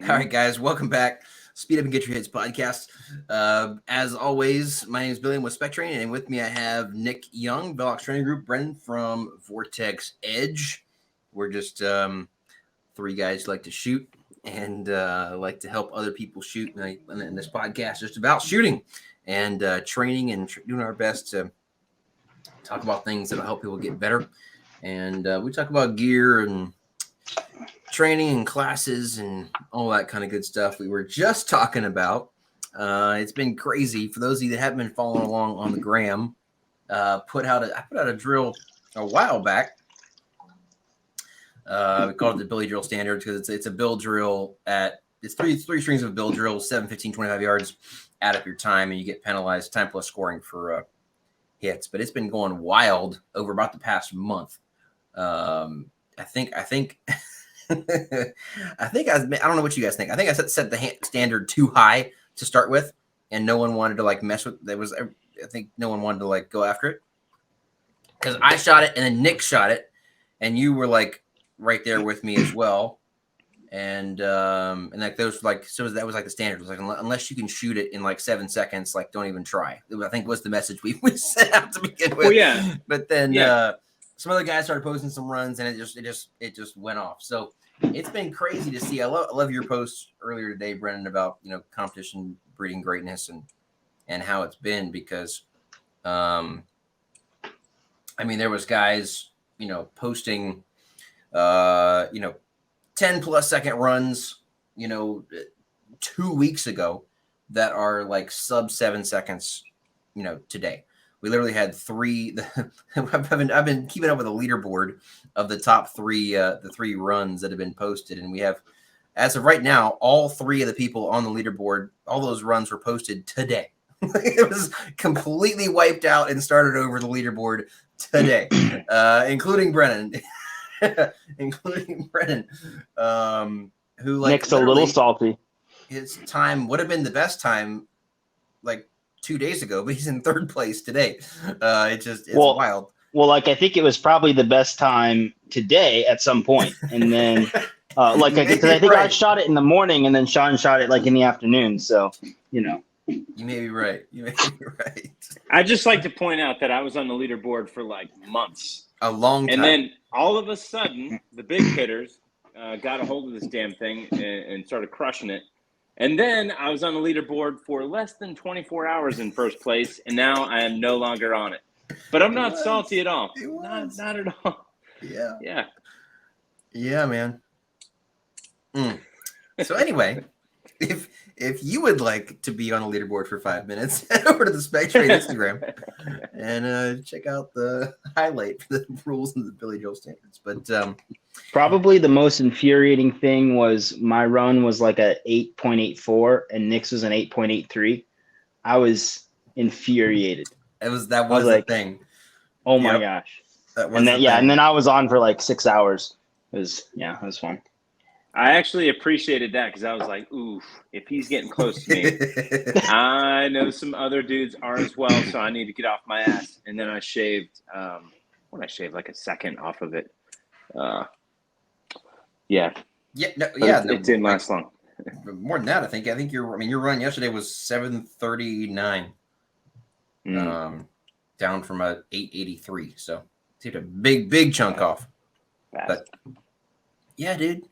All right, guys, welcome back. Speed Up and Get Your Hits podcast. As always, my name is Billy. I'm with SpecTrain, and with me I have Nick Young, Velox Training Group, Brennan from Vortex Edge. We're just three guys who like to shoot and like to help other people shoot. And this podcast is just about shooting and training and doing our best to talk about things that will help people get better. And we talk about gear and training and classes and all that kind of good stuff. We were just talking about it's been crazy for those of you that haven't been following along on the gram. I put out a drill a while back. We called it the Billy drill standard because it's a bill drill it's three strings of a bill drill, 7, 15, 25 yards. Add up your time and you get penalized time plus scoring for hits. But it's been going wild over about the past month. I think I don't know what you guys think. I think I set the standard too high to start with, and no one wanted to like mess with. I think no one wanted to like go after it because I shot it and then Nick shot it, and you were like right there with me as well, and like those like so that was like the standard. It was like unless you can shoot it in like 7 seconds, like don't even try. I think was the message we sent out to begin with. Well, yeah, but then some other guys started posting some runs, and it just went off. So it's been crazy to see. I love your post earlier today, Brennan, about competition breeding greatness and how it's been because, I mean, there was guys posting 10+ second runs 2 weeks ago that are like sub 7 seconds today. We literally had three. I've been keeping up with a leaderboard of the top three, the 3 runs that have been posted, and we have, as of right now, all 3 of the people on the leaderboard. All those runs were posted today. It was completely wiped out and started over the leaderboard today, including Brennan, who like Nick's a little salty. His time would have been the best time, like 2 days ago, but he's in 3rd place today. It's wild. Well, like I think it was probably the best time today at some point, and then I think I shot it in the morning, and then Sean shot it like in the afternoon. So you may be right. I'd just like to point out that I was on the leaderboard for like months, a long time, and then all of a sudden, the big hitters got a hold of this damn thing and started crushing it. And then I was on the leaderboard for less than 24 hours in 1st place, and now I am no longer on it. But I'm not salty at all. Not at all. Yeah, man. So anyway, if you would like to be on the leaderboard for 5 minutes, head over to the SpecTrain Instagram and check out the highlight for the rules and the Billy Joel standards. But probably the most infuriating thing was my run was like a 8.84 and Nick's was an 8.83. I was infuriated. That was the thing. Oh my gosh. And then I was on for like 6 hours. It was fun. I actually appreciated that because I was like, oof, if he's getting close to me, I know some other dudes are as well, so I need to get off my ass. And then I shaved, like a second off of it. It didn't last long. More than that, I think your run yesterday was 7:39, down from a 8:83. So it's a big chunk off. Fast. But yeah, dude.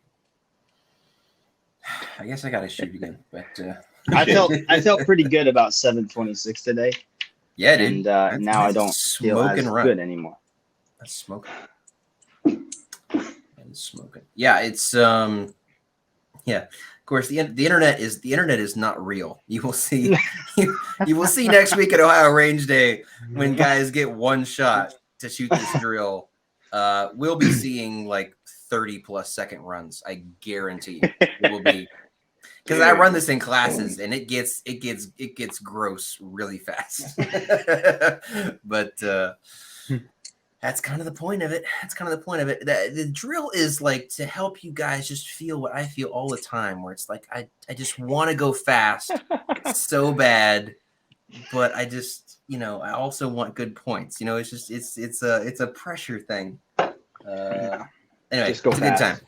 I guess I gotta shoot again, but I felt pretty good about 7:26 today. Yeah, dude. And now I don't feel as good anymore. That's smoking. Yeah, it's Of course, the internet is not real. You will see you will see next week at Ohio Range Day when guys get one shot to shoot this drill. We'll be seeing like 30+ second runs. I guarantee you it will be, because I run this in classes and it gets gross really fast. But that's kind of the point of it. The drill is like to help you guys just feel what I feel all the time, where it's like I just want to go fast so bad, but I just I also want good points. It's just it's a pressure thing. Anyway, it's a good time.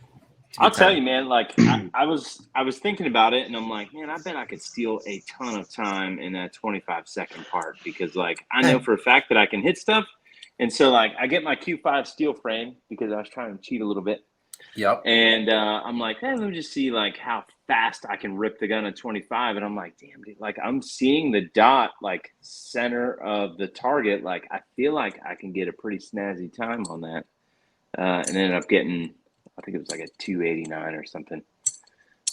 I'll tell you, man, like I was thinking about it and I'm like, man, I bet I could steal a ton of time in that 25-second part because like I know for a fact that I can hit stuff. And so like I get my Q5 steel frame because I was trying to cheat a little bit. Yep. And I'm like, hey, let me just see like how fast I can rip the gun at 25. And I'm like, damn, dude, like I'm seeing the dot like center of the target. Like I feel like I can get a pretty snazzy time on that. And ended up getting, I think it was like a 289 or something.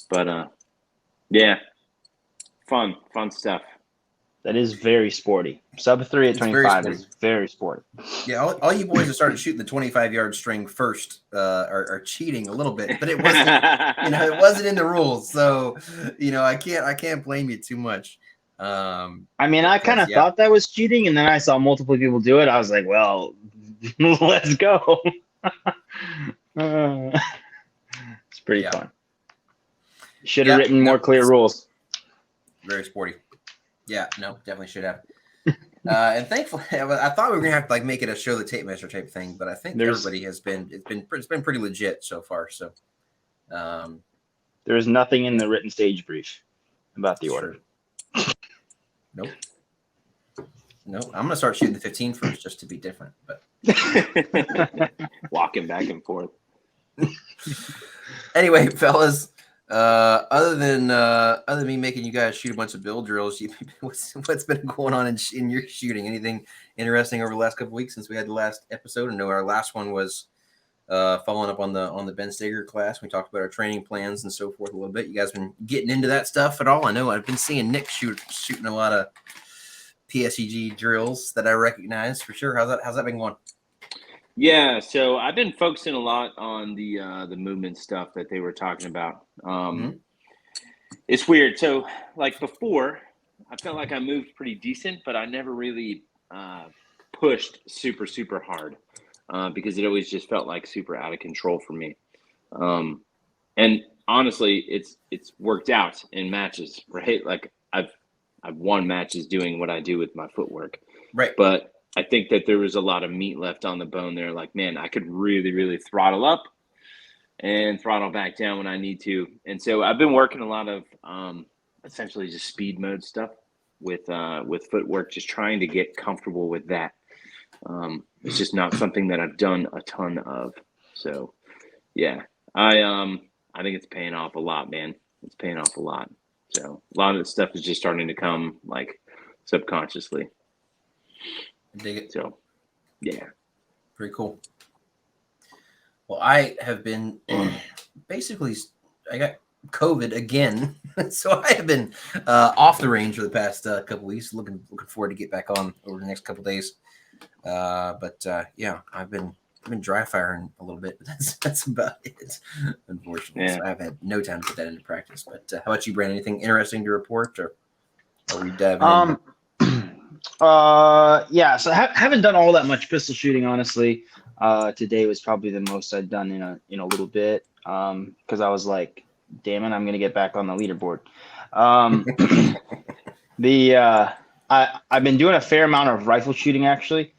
But yeah, fun stuff. That is very sporty. Sub 3 at 25 is very sporty. Yeah, all you boys that started shooting the 25-yard string first are cheating a little bit, but it wasn't, it wasn't in the rules, so I can't blame you too much. I mean, I kind of thought that was cheating, and then I saw multiple people do it. I was like, well, let's go. It's pretty fun. Should have written more clear rules. Very sporty. Yeah, no, definitely should have. And thankfully, I thought we were gonna have to like make it a show the tape measure type thing, but I think everybody has been it's been pretty legit so far. So there is nothing in the written stage brief about the order. Nope. I'm gonna start shooting the 15 first just to be different, but walking back and forth. Anyway, fellas. Other than me making you guys shoot a bunch of build drills, what's been going on in your shooting? Anything interesting over the last couple of weeks since we had the last episode? I know our last one was following up on the Ben Steger class. We talked about our training plans and so forth a little bit. You guys been getting into that stuff at all? I know I've been seeing Nick shooting a lot of PSEG drills that I recognize for sure. How's that been going? Yeah, so I've been focusing a lot on the movement stuff that they were talking about. It's weird. So like before, I felt like I moved pretty decent, but I never really pushed super, super hard because it always just felt like super out of control for me. And honestly, it's worked out in matches, right? Like I've won matches doing what I do with my footwork. Right. But I think that there was a lot of meat left on the bone there. Like, man, I could really, really throttle up and throttle back down when I need to. And so I've been working a lot of essentially just speed mode stuff with footwork, just trying to get comfortable with that. It's just not something that I've done a ton of. So, yeah, I think it's paying off a lot, man. It's paying off a lot. So a lot of the stuff is just starting to come like subconsciously. Dig it. So, yeah. Pretty cool. Well, I have been basically, I got COVID again. So I have been off the range for the past couple weeks. Looking forward to get back on over the next couple of days. But yeah, I've been dry firing a little bit. But that's about it, unfortunately. Yeah. So I've had no time to put that into practice. But how about you, Brandon? Anything interesting to report, or are we diving in? Yeah, so I haven't done all that much pistol shooting, honestly. Today was probably the most I'd done in a little bit, because I was like, damn it, I'm gonna get back on the leaderboard. I've been doing a fair amount of rifle shooting, actually,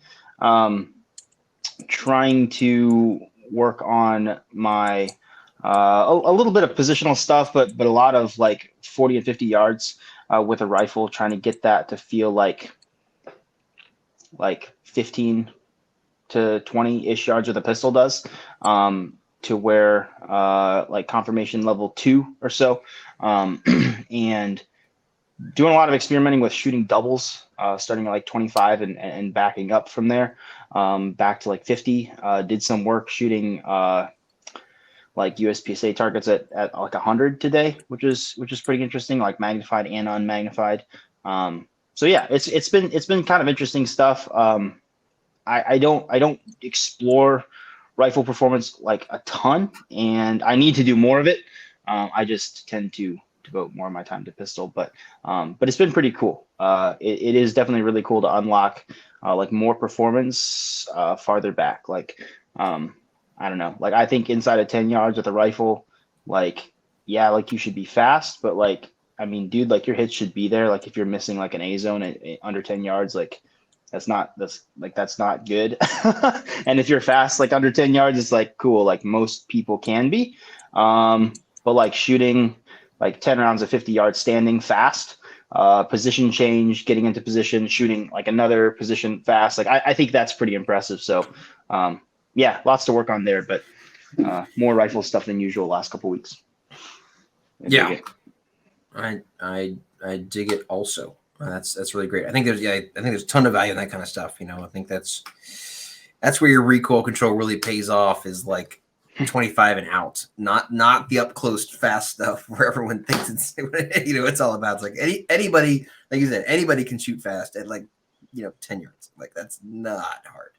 trying to work on my a little bit of positional stuff, but a lot of like 40 and 50 yards with a rifle, trying to get that to feel like 15 to 20-ish yards with a pistol does, to where like confirmation level 2 or so, and doing a lot of experimenting with shooting doubles, starting at like 25 and backing up from there, back to like 50. Did some work shooting like USPSA targets at like 100 today, which is pretty interesting, like magnified and unmagnified. So yeah, it's been kind of interesting stuff. I don't explore rifle performance like a ton, and I need to do more of it. I just tend to devote more of my time to pistol, but it's been pretty cool. It is definitely really cool to unlock like more performance farther back. Like I don't know, like I think inside of 10 yards with a rifle, like yeah, like you should be fast, but like I mean, dude, like your hits should be there. Like if you're missing like an A zone at under 10 yards, like that's not good. And if you're fast, like under 10 yards, it's like cool. Like most people can be. But like shooting like 10 rounds at 50 yards standing fast, position change, getting into position, shooting like another position fast. Like I think that's pretty impressive. So yeah, lots to work on there, but more rifle stuff than usual last couple weeks. I dig it. I dig it also. That's really great. I think there's a ton of value in that kind of stuff. I think that's where your recoil control really pays off, is like 25 and out, not the up close fast stuff where everyone thinks it's it's all about. It's like anybody, like you said, anybody can shoot fast at like 10 yards. Like that's not hard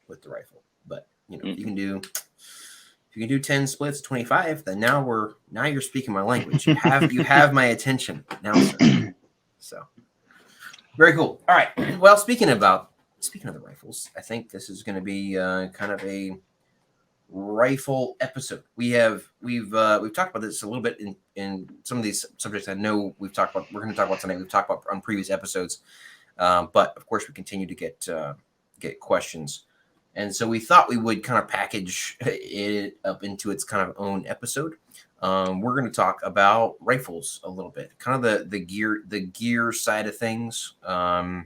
with the rifle. But if you can do 10 splits 25, then now you're speaking my language. You have my attention now, sir. So very cool. All right. Well, speaking of the rifles, I think this is going to be kind of a rifle episode. We've talked about this a little bit in some of these subjects I know we've talked about. We're going to talk about tonight. We've talked about on previous episodes, but of course we continue to get questions. And so we thought we would kind of package it up into its kind of own episode. We're going to talk about rifles a little bit, kind of the gear side of things, how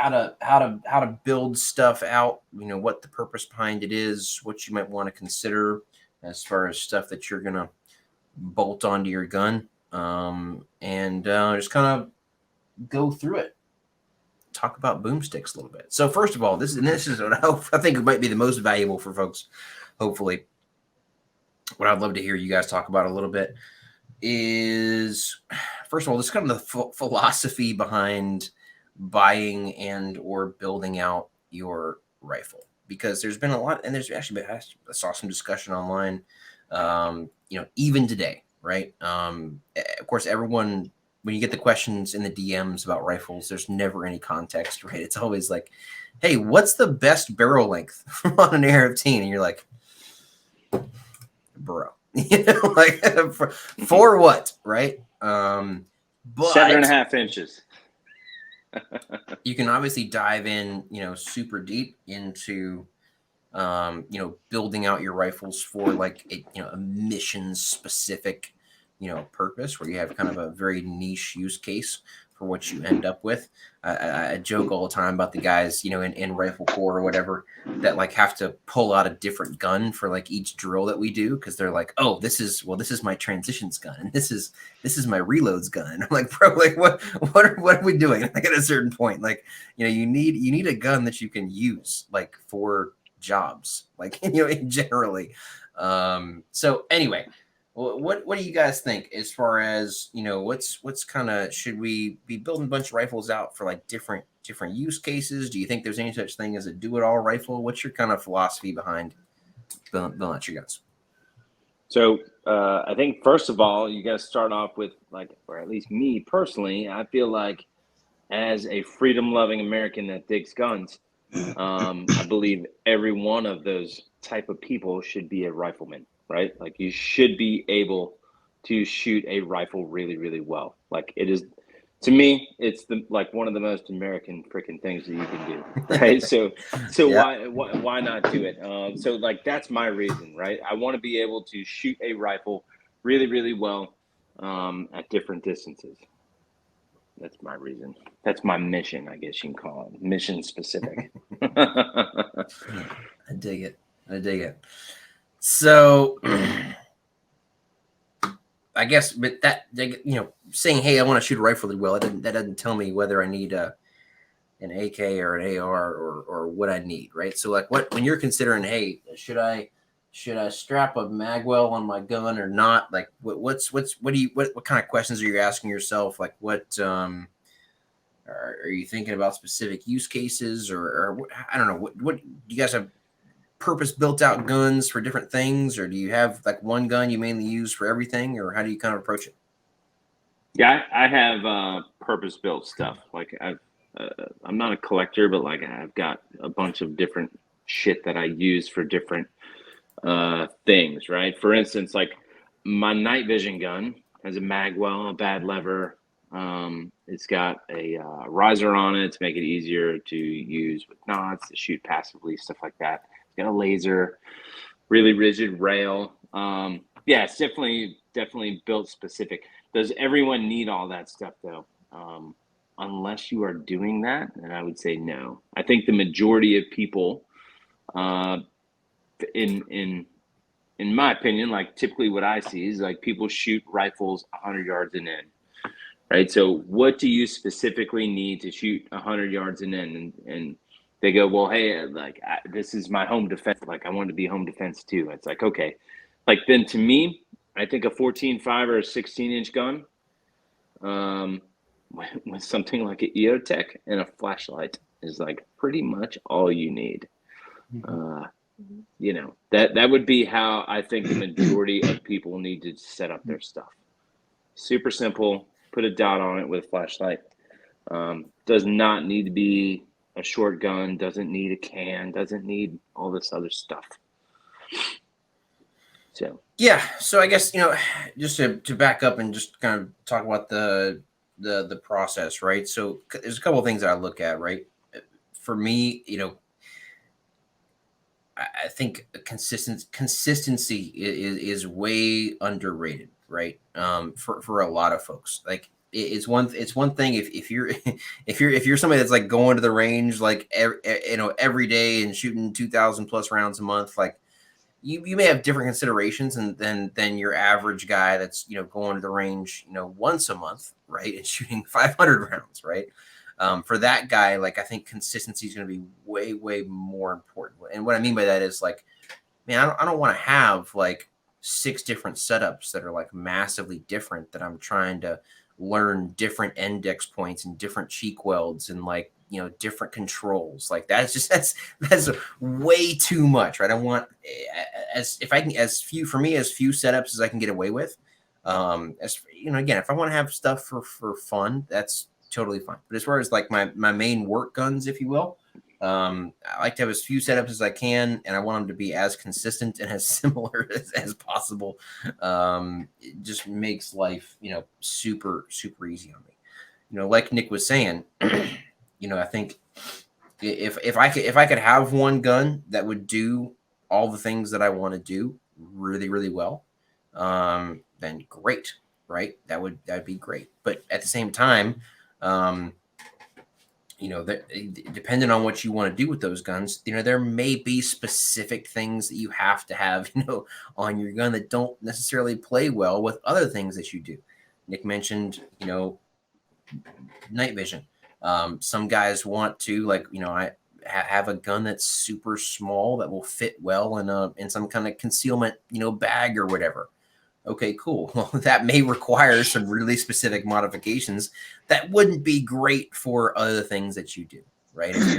to build stuff out, what the purpose behind it is, what you might want to consider as far as stuff that you're going to bolt onto your gun, and just kind of go through it. Talk about boomsticks a little bit. So first of all, this is what I think it might be the most valuable for folks. Hopefully, what I'd love to hear you guys talk about a little bit is, first of all, this kind of the philosophy behind buying and or building out your rifle, because there's been a lot, and there's actually been, I saw some discussion online, even today, right? Of course, everyone. When you get the questions in the DMs about rifles, there's never any context, right? It's always like, hey, what's the best barrel length on an AR-15? And you're like, bro, like for what, right? But 7.5 inches. You can obviously dive in, super deep into, building out your rifles for like a mission specific purpose, where you have kind of a very niche use case for what you end up with. I joke all the time about the guys, in Rifle Corps or whatever, that like have to pull out a different gun for like each drill that we do, because they're like, oh, this is my transitions gun, and this is my reloads gun. And I'm like, bro, like what are we doing? Like at a certain point, like you need a gun that you can use like for jobs, like generally. So anyway. What do you guys think as far as what's kind of, should we be building a bunch of rifles out for like different use cases? Do you think there's any such thing as a do-it-all rifle? What's your kind of philosophy behind building out your guns? So I think first of all, you got to start off with, like, or at least me personally, I feel like as a freedom-loving American that digs guns, I believe every one of those type of people should be a rifleman. Right? Like you should be able to shoot a rifle really, really well. Like it is, to me, it's like one of the most American freaking things that you can do. Right. So yeah. why not do it? So like, that's my reason, right? I want to be able to shoot a rifle really, really well, at different distances. That's my reason. That's my mission, I guess you can call it. Mission specific. I dig it. So I guess, but that, saying, hey, I want to shoot a rifle really well, that doesn't tell me whether I need an AK or an AR or what I need, right? So like when you're considering, hey, should I strap a magwell on my gun or not? Like what kind of questions are you asking yourself? Like what are you thinking about specific use cases, or I don't know, what do you guys have? Purpose built out guns for different things, or do you have like one gun you mainly use for everything, or how do you kind of approach it? Yeah, I have purpose built stuff. Like I'm not a collector, but like I've got a bunch of different shit that I use for different things, right? For instance, like my night vision gun has a magwell, a bad lever. It's got a riser on it to make it easier to use with knots, to shoot passively, stuff like that. Got a laser. really rigid rail. Yeah, it's definitely built specific. Does everyone need all that stuff though? Unless you are doing that, and I would say no. I think the majority of people, in my opinion, like typically what I see is like people shoot rifles 100 yards and in, right? So what do you specifically need to shoot 100 yards and in? And they go, well, hey, like this is my home defense. Like I want to be home defense too. It's like, okay, like then to me, I think a 14.5 or a 16-inch gun, with something like an EOTech and a flashlight is like pretty much all you need. You know, that would be how I think the majority of people need to set up their stuff. Super simple. Put a dot on it with a flashlight. Does not need to be a short gun. Doesn't need a can. Doesn't need all this other stuff. So yeah. So I guess, you know, just to back up and just kind of talk about the process, right? So there's a couple of things that I look at, right? For me, you know, I think consistency is way underrated, right? For a lot of folks, like it's one thing if you're if you're somebody that's like going to the range like every day and shooting 2,000 plus rounds a month, like you may have different considerations than your average guy that's, you know, going to the range, you know, once a month, right, and shooting 500 rounds, right? For that guy, like I think consistency is going to be way more important. And what I mean by that is like, man, I don't want to have like 6 different setups that are like massively different that I'm trying to learn different index points and different cheek welds and like, you know, different controls. Like that's that's way too much, right? I want as few setups as I can get away with. As you know, again, if I want to have stuff for fun, that's totally fine. But as far as like my main work guns, if you will, I like to have as few setups as I can, and I want them to be as consistent and as similar as possible. It just makes life, you know, super easy on me. You know, like Nick was saying, you know, I think if I could have one gun that would do all the things that I want to do really well, then great, right? That'd be great. But at the same time, you know, that depending on what you want to do with those guns, you know, there may be specific things that you have to have, you know, on your gun that don't necessarily play well with other things that you do. Nick mentioned, you know, night vision. Some guys want to, like, you know, I have a gun that's super small that will fit well in some kind of concealment, you know, bag or whatever. Okay, cool. Well, that may require some really specific modifications that wouldn't be great for other things that you do, right? If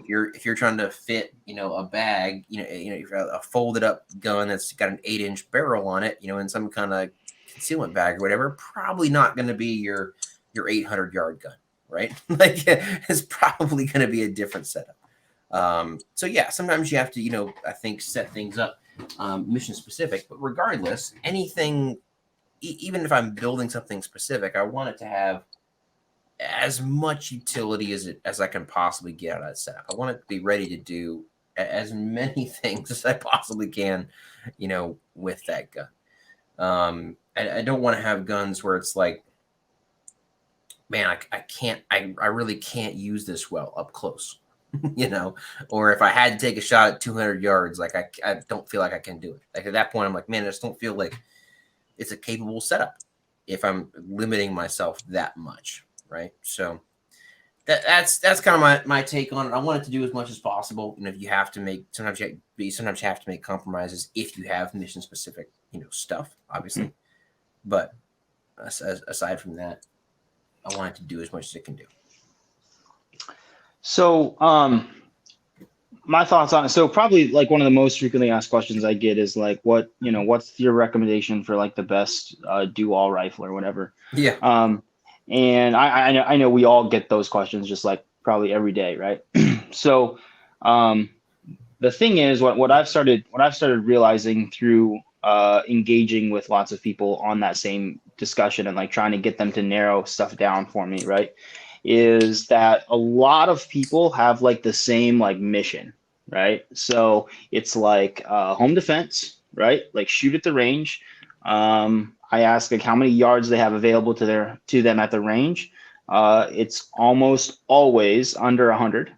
you're trying to fit, you know, a bag, you know, if you're a folded up gun that's got an 8-inch barrel on it, you know, in some kind of concealment bag or whatever, probably not going to be your 800-yard gun, right? Like it's probably going to be a different setup. So yeah, sometimes you have to, you know, I think set things up mission specific, but regardless, anything, even if I'm building something specific, I want it to have as much utility as I can possibly get out of that setup. I want it to be ready to do as many things as I possibly can, you know, with that gun. I don't want to have guns where it's like, man, I really can't use this well up close. You know, or if I had to take a shot at 200 yards, like I don't feel like I can do it. Like at that point, I'm like, man, I just don't feel like it's a capable setup if I'm limiting myself that much, right? So that's kind of my take on it. I want it to do as much as possible. You know, if you have to make sometimes you have to make compromises if you have mission specific, you know, stuff, obviously. But aside from that, I want it to do as much as it can do. So, my thoughts on it. So probably like one of the most frequently asked questions I get is like, what's your recommendation for like the best do-all rifle or whatever? Yeah. And I know we all get those questions just like probably every day, right? So, the thing is, what I've started realizing through engaging with lots of people on that same discussion and like trying to get them to narrow stuff down for me, right, is that a lot of people have like the same like mission, right? So it's like home defense, right? Like shoot at the range. I ask like how many yards they have available to them at the range. It's almost always under 100,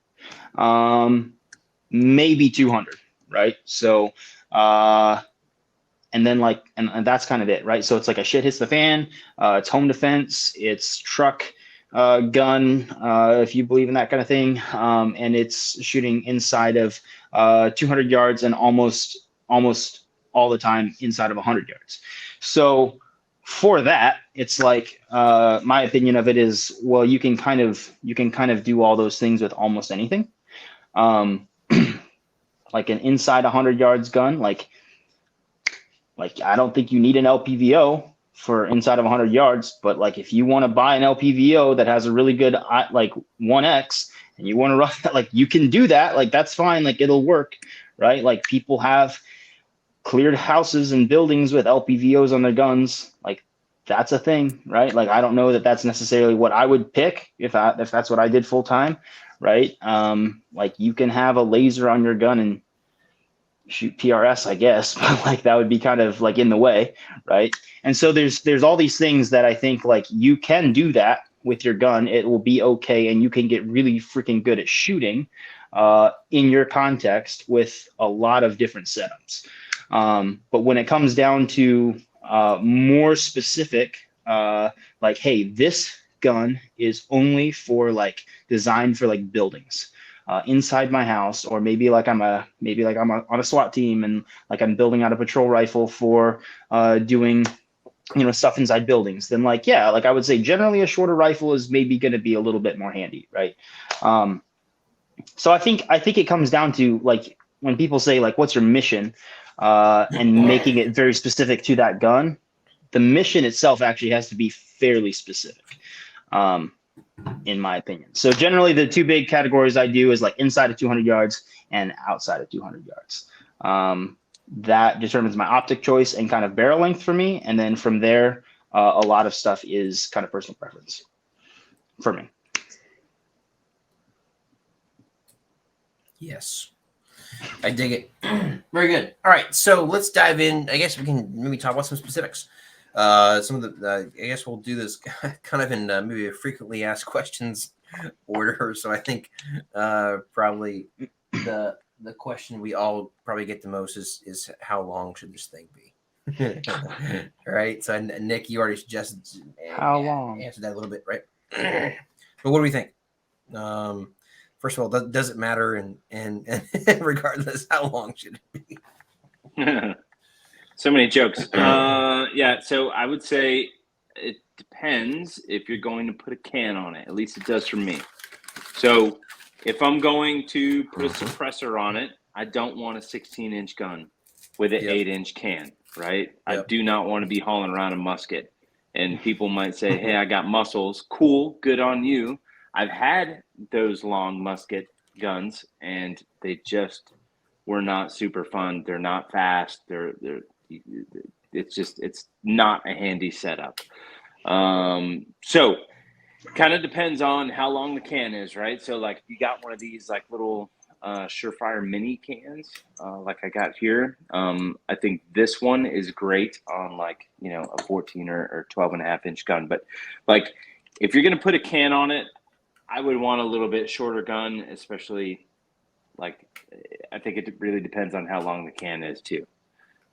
maybe 200, right? So and then like and that's kind of it, right? So it's like a shit hits the fan. It's home defense. It's truck gun, if you believe in that kind of thing, and it's shooting inside of 200 yards and almost all the time inside of 100 yards. So for that, it's like my opinion of it is, well, you can kind of do all those things with almost anything. Like an inside 100 yards gun, like I don't think you need an LPVO for inside of 100 yards, but like if you want to buy an LPVO that has a really good like 1X and you want to run that, like you can do that, like that's fine, like it'll work, right? Like people have cleared houses and buildings with LPVOs on their guns, like that's a thing, right? Like I don't know that that's necessarily what I would pick if that's what I did full time, right? Like you can have a laser on your gun and shoot PRS, I guess, but like that would be kind of like in the way, right? And so there's all these things that I think like you can do that with your gun. It will be okay, and you can get really freaking good at shooting in your context with a lot of different setups. But when it comes down to more specific, like, hey, this gun is only for like designed for like buildings. Inside my house, or maybe I'm on a SWAT team and like I'm building out a patrol rifle for doing stuff inside buildings, then like yeah, like I would say generally a shorter rifle is maybe going to be a little bit more handy, right? So I think it comes down to like when people say like what's your mission, and making it very specific to that gun, the mission itself actually has to be fairly specific. In my opinion. So generally the two big categories I do is like inside of 200 yards and outside of 200 yards. That determines my optic choice and kind of barrel length for me. And then from there, a lot of stuff is kind of personal preference for me. Yes. I dig it. Very good. All right. So let's dive in. I guess we can maybe talk about some specifics. Some of the, I guess we'll do this kind of in maybe a frequently asked questions order. So I think probably the question we all probably get the most is how long should this thing be? All right. So Nick, you already suggested how long answered that a little bit, right? But what do we think? First of all, does it matter? And regardless, how long should it be? So many jokes. Yeah, so I would say it depends if you're going to put a can on it. At least it does for me. So if I'm going to put a suppressor on it, I don't want a 16-inch gun with an 8-inch can, right? Yep. I do not want to be hauling around a musket. And people might say, hey, I got muscles. Cool, good on you. I've had those long musket guns, and they just were not super fun. They're not fast. It's not a handy setup. So kind of depends on how long the can is, right? So like you got one of these like little Surefire mini cans like I got here. I think this one is great on like, a 14 or 12.5-inch gun. But like if you're going to put a can on it, I would want a little bit shorter gun, especially like I think it really depends on how long the can is too.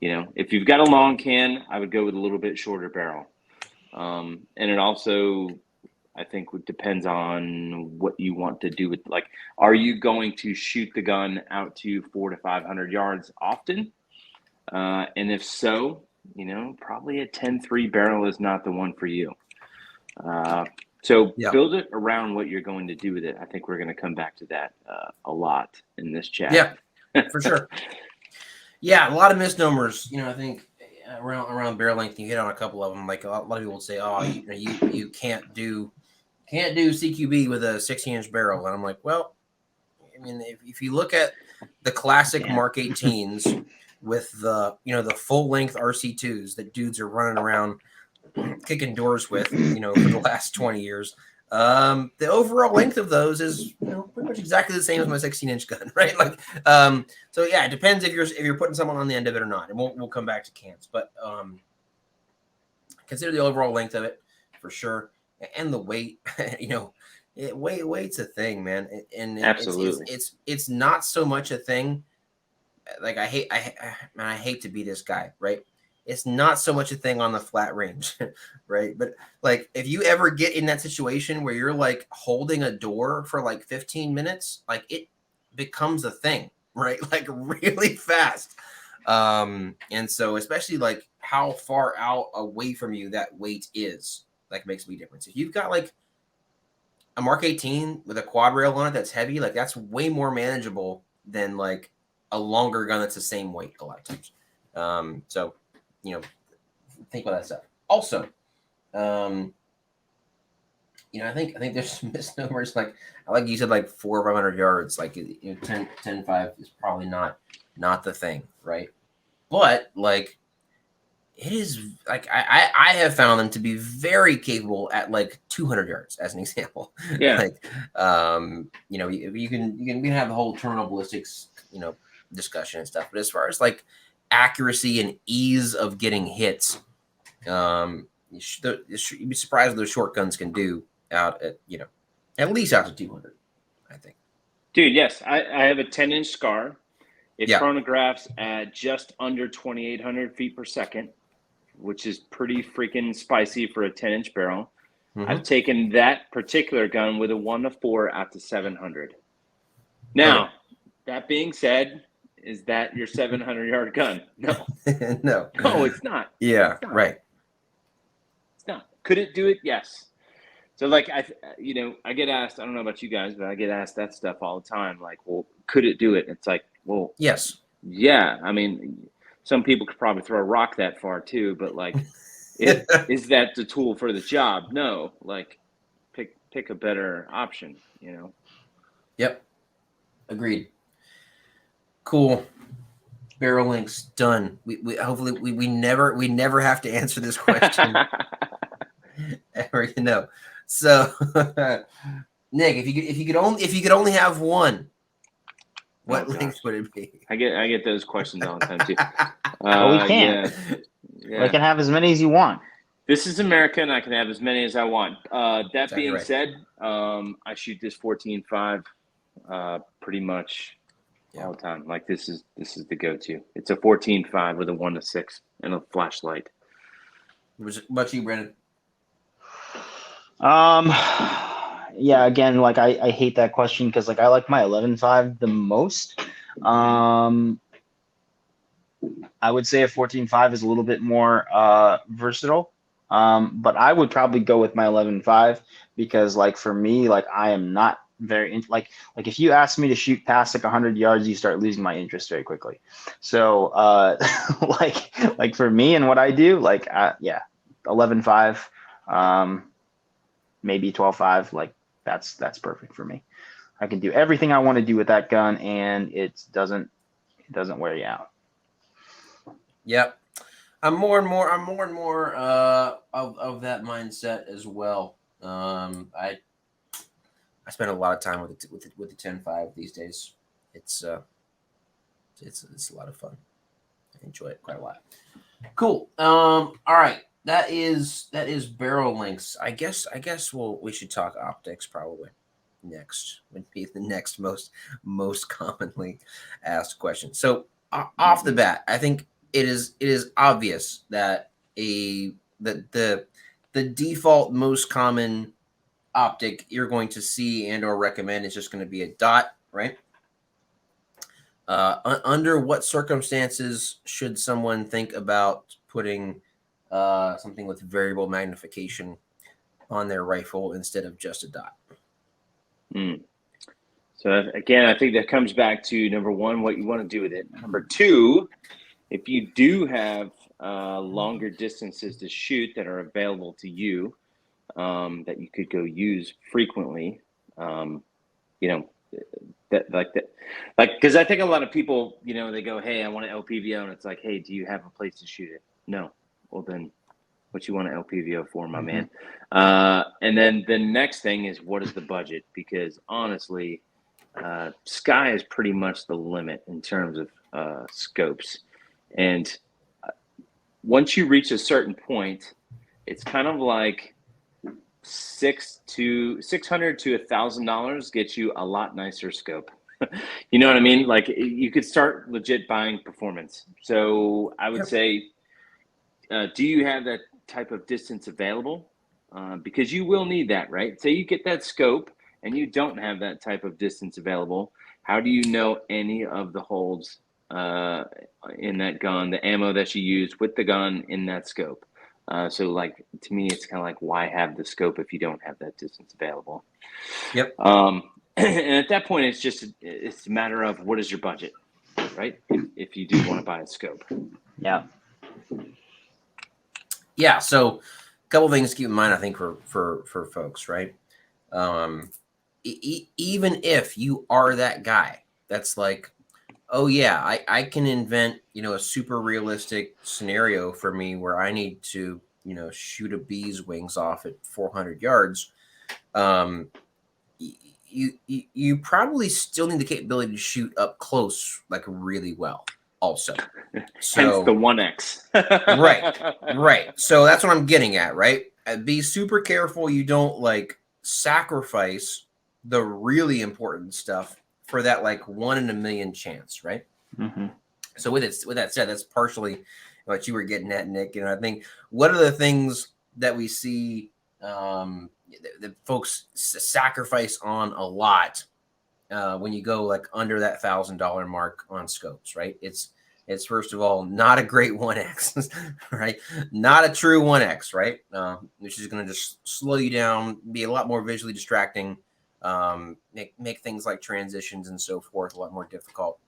If you've got a long can, I would go with a little bit shorter barrel. And it also, I think, depends on what you want to do with, like, are you going to shoot the gun out to 400 to 500 yards often? And if so, probably a 10-3 barrel is not the one for you. So build it around what you're going to do with it. I think we're going to come back to that a lot in this chat. Yeah, for sure. Yeah, a lot of misnomers. I think around barrel length, you hit on a couple of them. Like a lot of people would say, "Oh, you can't do CQB with a 16-inch barrel," and I'm like, well, I mean, if you look at the classic Mark 18s with the the full length RC2s that dudes are running around kicking doors with, for the last 20 years, the overall length of those is pretty much exactly the same as my 16-inch gun, right? Like, so yeah, it depends if you're putting someone on the end of it or not. And we'll come back to cans, but consider the overall length of it for sure, and the weight. Weight's a thing, man, and Absolutely. it's not so much a thing. Like I hate to be this guy, right? It's not so much a thing on the flat range, right? But like if you ever get in that situation where you're like holding a door for like 15 minutes, like it becomes a thing, right? Like really fast. And so especially like how far out away from you that weight is, like makes a big difference. If you've got like a Mark 18 with a quad rail on it that's heavy, like that's way more manageable than like a longer gun that's the same weight a lot of times. So, think about that stuff. Also, I think there's misnomers like you said, like 400 or 500 yards, like 10.5 is probably not the thing, right? But like it is like I have found them to be very capable at like 200 yards as an example. Yeah. Like you can have the whole terminal ballistics discussion and stuff, but as far as like accuracy and ease of getting hits, you'd be surprised what those short guns can do out at least out to 200, I think. Dude, yes, I have a 10-inch SCAR. It Yeah. chronographs at just under 2,800 feet per second, which is pretty freaking spicy for a 10-inch barrel. Mhm. I've taken that particular gun with a 1-4 out to 700. Now, that being said, is that your 700-yard gun? No. No, it's not. Yeah, It's not. right. It's not. Could it do it? Yes. So like I get asked, I don't know about you guys, but I get asked that stuff all the time. Like, well, could it do it? It's like, well, Yes. yeah. I mean, some people could probably throw a rock that far too, but like, is that the tool for the job? No. Like, pick a better option. Yep. Agreed. Cool. Barrel links done. We hopefully we never have to answer this question ever. So Nick, if you could only have one, what length would it be? I get those questions all the time too. Well, we can't. Yeah. We can have as many as you want. This is America, and I can have as many as I want. That Exactly being right. said, I shoot this 14.5 pretty much all the time. Like this is the go-to. It's a 14.5 with a 1-6 and a flashlight. What about you, Brennan? Yeah, again, like I hate that question because like I like my 11.5 the most. I would say a 14.5 is a little bit more versatile. But I would probably go with my 11.5 because like for me, like I am not very like if you ask me to shoot past like 100 yards, you start losing my interest very quickly. So like for me and what I do, like 11.5, maybe 12.5, like that's perfect for me. I can do everything I want to do with that gun, and it doesn't wear you out. Yep. I'm more and more of that mindset as well. I spend a lot of time with the 10.5 these days. It's a lot of fun. I enjoy it quite a lot. Cool. All right. That is barrel lengths. I guess we should talk optics probably next. Would be the next most commonly asked question. So off the bat, I think it is obvious that the default most common optic you're going to see and or recommend is just going to be a dot, right? Under what circumstances should someone think about putting something with variable magnification on their rifle instead of just a dot? So again, I think that comes back to number one, what you want to do with it. Number two, if you do have longer distances to shoot that are available to you, that you could go use frequently, because I think a lot of people, they go, hey, I want an LPVO, and it's like, hey, do you have a place to shoot it? No. Well, then what you want an LPVO for, my man? And then the next thing is, what is the budget? Because honestly, sky is pretty much the limit in terms of scopes. And once you reach a certain point, it's kind of like $600 to $1,000 gets you a lot nicer scope. You know what I mean? Like you could start legit buying performance. So I would say, do you have that type of distance available? Because you will need that, right? Say you get that scope and you don't have that type of distance available. How do you know any of the holds in that gun, the ammo that you use with the gun in that scope? So like, to me, it's kind of like, why have the scope if you don't have that distance available? Yep. And at that point, it's a matter of what is your budget, right? If you do want to buy a scope. Yeah. Yeah. So a couple things to keep in mind, I think, for folks, right? Even if you are that guy that's like, oh yeah, I can invent, a super realistic scenario for me where I need to, shoot a bee's wings off at 400 yards. You probably still need the capability to shoot up close, like really well also. So hence the 1X. right. So that's what I'm getting at, right? Be super careful you don't like sacrifice the really important stuff for that like 1 in a million chance, right? Mm-hmm. So with that said, that's partially what you were getting at, Nick. I think one of the things that we see that folks sacrifice on a lot when you go like under that $1,000 mark on scopes, right? It's first of all not a great 1X, right? Not a true 1X, right? Which is going to just slow you down, be a lot more visually distracting, make things like transitions and so forth a lot more difficult.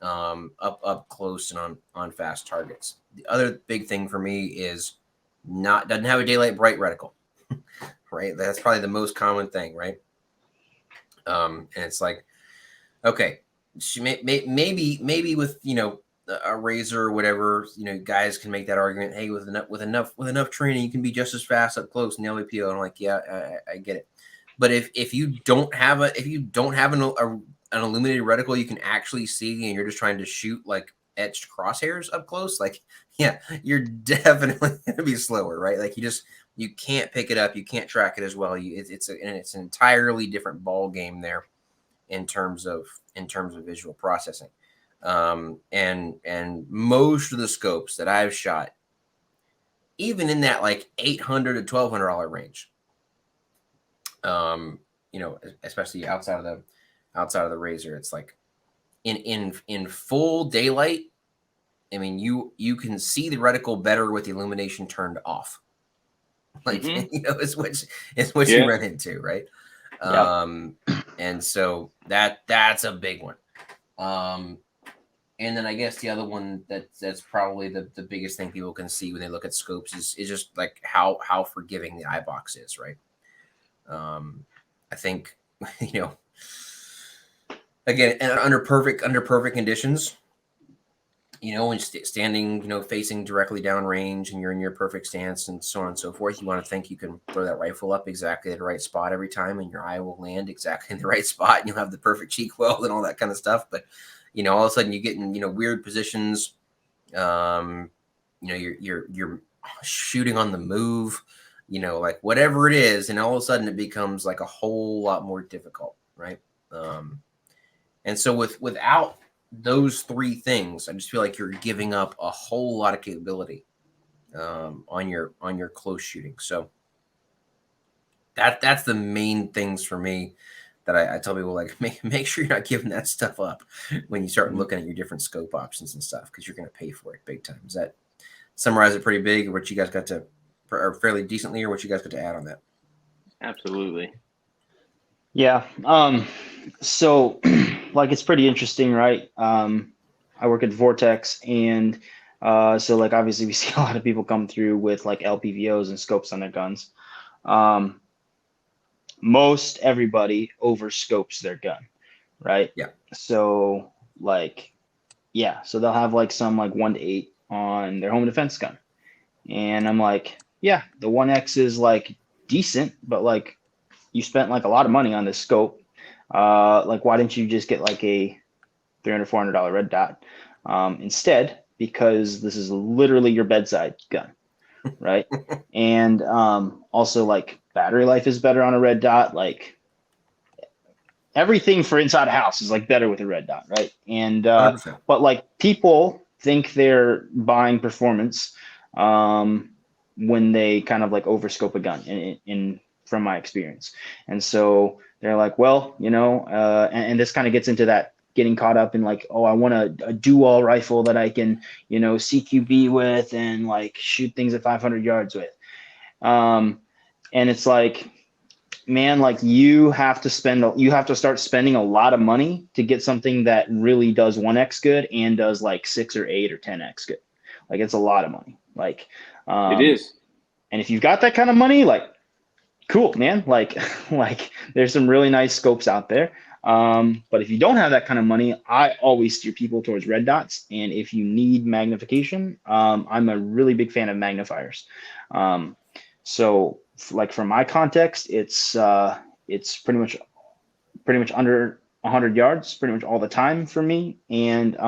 Up close and on fast targets. The other big thing for me is doesn't have a daylight bright reticle, right? That's probably the most common thing, right? And it's like, okay, maybe with a razor or whatever, guys can make that argument. Hey, with enough training, you can be just as fast up close in the LVPO. And I'm like, yeah, I get it. But if you don't have an illuminated reticle you can actually see and you're just trying to shoot like etched crosshairs up close, like, yeah, you're definitely going to be slower, right? Like you can't pick it up. You can't track it as well. It's an entirely different ball game there in terms of visual processing. And most of the scopes that I've shot, even in that like $800 to $1,200 range, especially outside of the razor, it's like in full daylight, I mean, you can see the reticle better with the illumination turned off. Like, it's what you run into, right? And so that's a big one. And then I guess the other one that's probably the biggest thing people can see when they look at scopes is just like how forgiving the eye box is, right? I think, again, under perfect conditions, when standing, facing directly down range and you're in your perfect stance and so on and so forth, you want to think you can throw that rifle up exactly at the right spot every time and your eye will land exactly in the right spot and you'll have the perfect cheek weld and all that kind of stuff. But, all of a sudden you get in, weird positions, you're shooting on the move, like whatever it is. And all of a sudden it becomes like a whole lot more difficult. Right. And so without those three things, I just feel like you're giving up a whole lot of capability on your close shooting. So that's the main things for me that I tell people, like, make sure you're not giving that stuff up when you start looking at your different scope options and stuff, because you're going to pay for it big time. Does that summarize it pretty big, or what you guys got to, or fairly decently, or what you guys got to add on that? Absolutely. Yeah. So like, it's pretty interesting, right? I work at Vortex, and so like, obviously we see a lot of people come through with like LPVOs and scopes on their guns. Most everybody overscopes their gun, right? Yeah. So like, yeah, so they'll have like some like 1-8 on their home defense gun. And I'm like, yeah, the 1X is like decent, but like, you spent like a lot of money on this scope. like why didn't you just get like a $300, $400 red dot instead? Because this is literally your bedside gun, right? And also like battery life is better on a red dot. Like everything for inside a house is like better with a red dot, right? And 100%. but like people think they're buying performance when they kind of like overscope a gun in from my experience. And so they're like, well, and this kind of gets into that getting caught up in like, oh, I want a dual rifle that I can, CQB with and like shoot things at 500 yards with. And it's like, man, like you have to start spending a lot of money to get something that really does 1x good and does like 6 or 8 or 10x good. Like it's a lot of money. Like It is. and if you've got that kind of money, like cool, man. Like there's some really nice scopes out there. But if you don't have that kind of money, I always steer people towards red dots. And if you need magnification, I'm a really big fan of magnifiers. So like from my context, it's pretty much under 100 yards pretty much all the time for me. And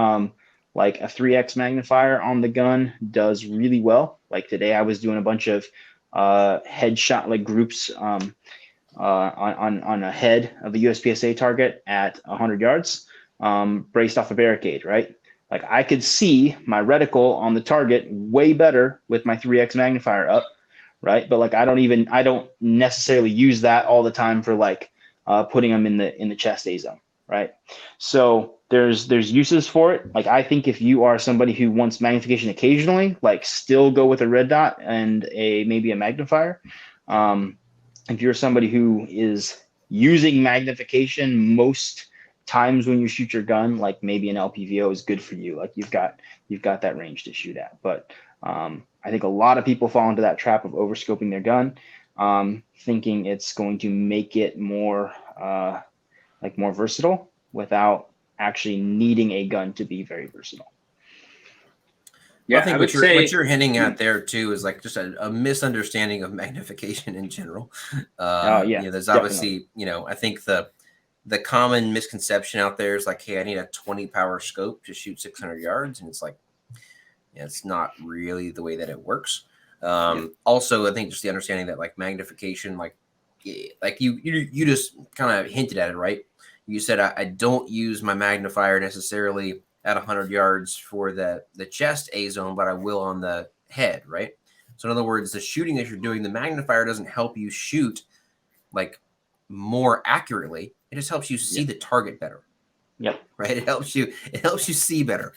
like a 3x magnifier on the gun does really well. Like today I was doing a bunch of headshot like groups on a head of a USPSA target at 100 yards, braced off a barricade, right? Like I could see my reticle on the target way better with my 3x magnifier up, right? But like I don't necessarily use that all the time for like putting them in the chest A zone, right? So there's uses for it. Like I think if you are somebody who wants magnification occasionally, like still go with a red dot and maybe a magnifier. If you're somebody who is using magnification most times when you shoot your gun, like maybe an LPVO is good for you. Like you've got that range to shoot at. But I think a lot of people fall into that trap of overscoping their gun, thinking it's going to make it more more versatile without actually needing a gun to be very versatile. Yeah, I think what you're hinting at there too is like just a misunderstanding of magnification in general. There's obviously, I think the common misconception out there is like, hey, I need a 20 power scope to shoot 600 yards, and it's like, it's not really the way that it works. Also, I think just the understanding that like magnification, like you just kind of hinted at it, right? You said I don't use my magnifier necessarily at 100 yards for the chest A zone, but I will on the head, right? So in other words, the shooting that you're doing, the magnifier doesn't help you shoot like more accurately. It just helps you see the target better. Yep. Right. It helps you see better.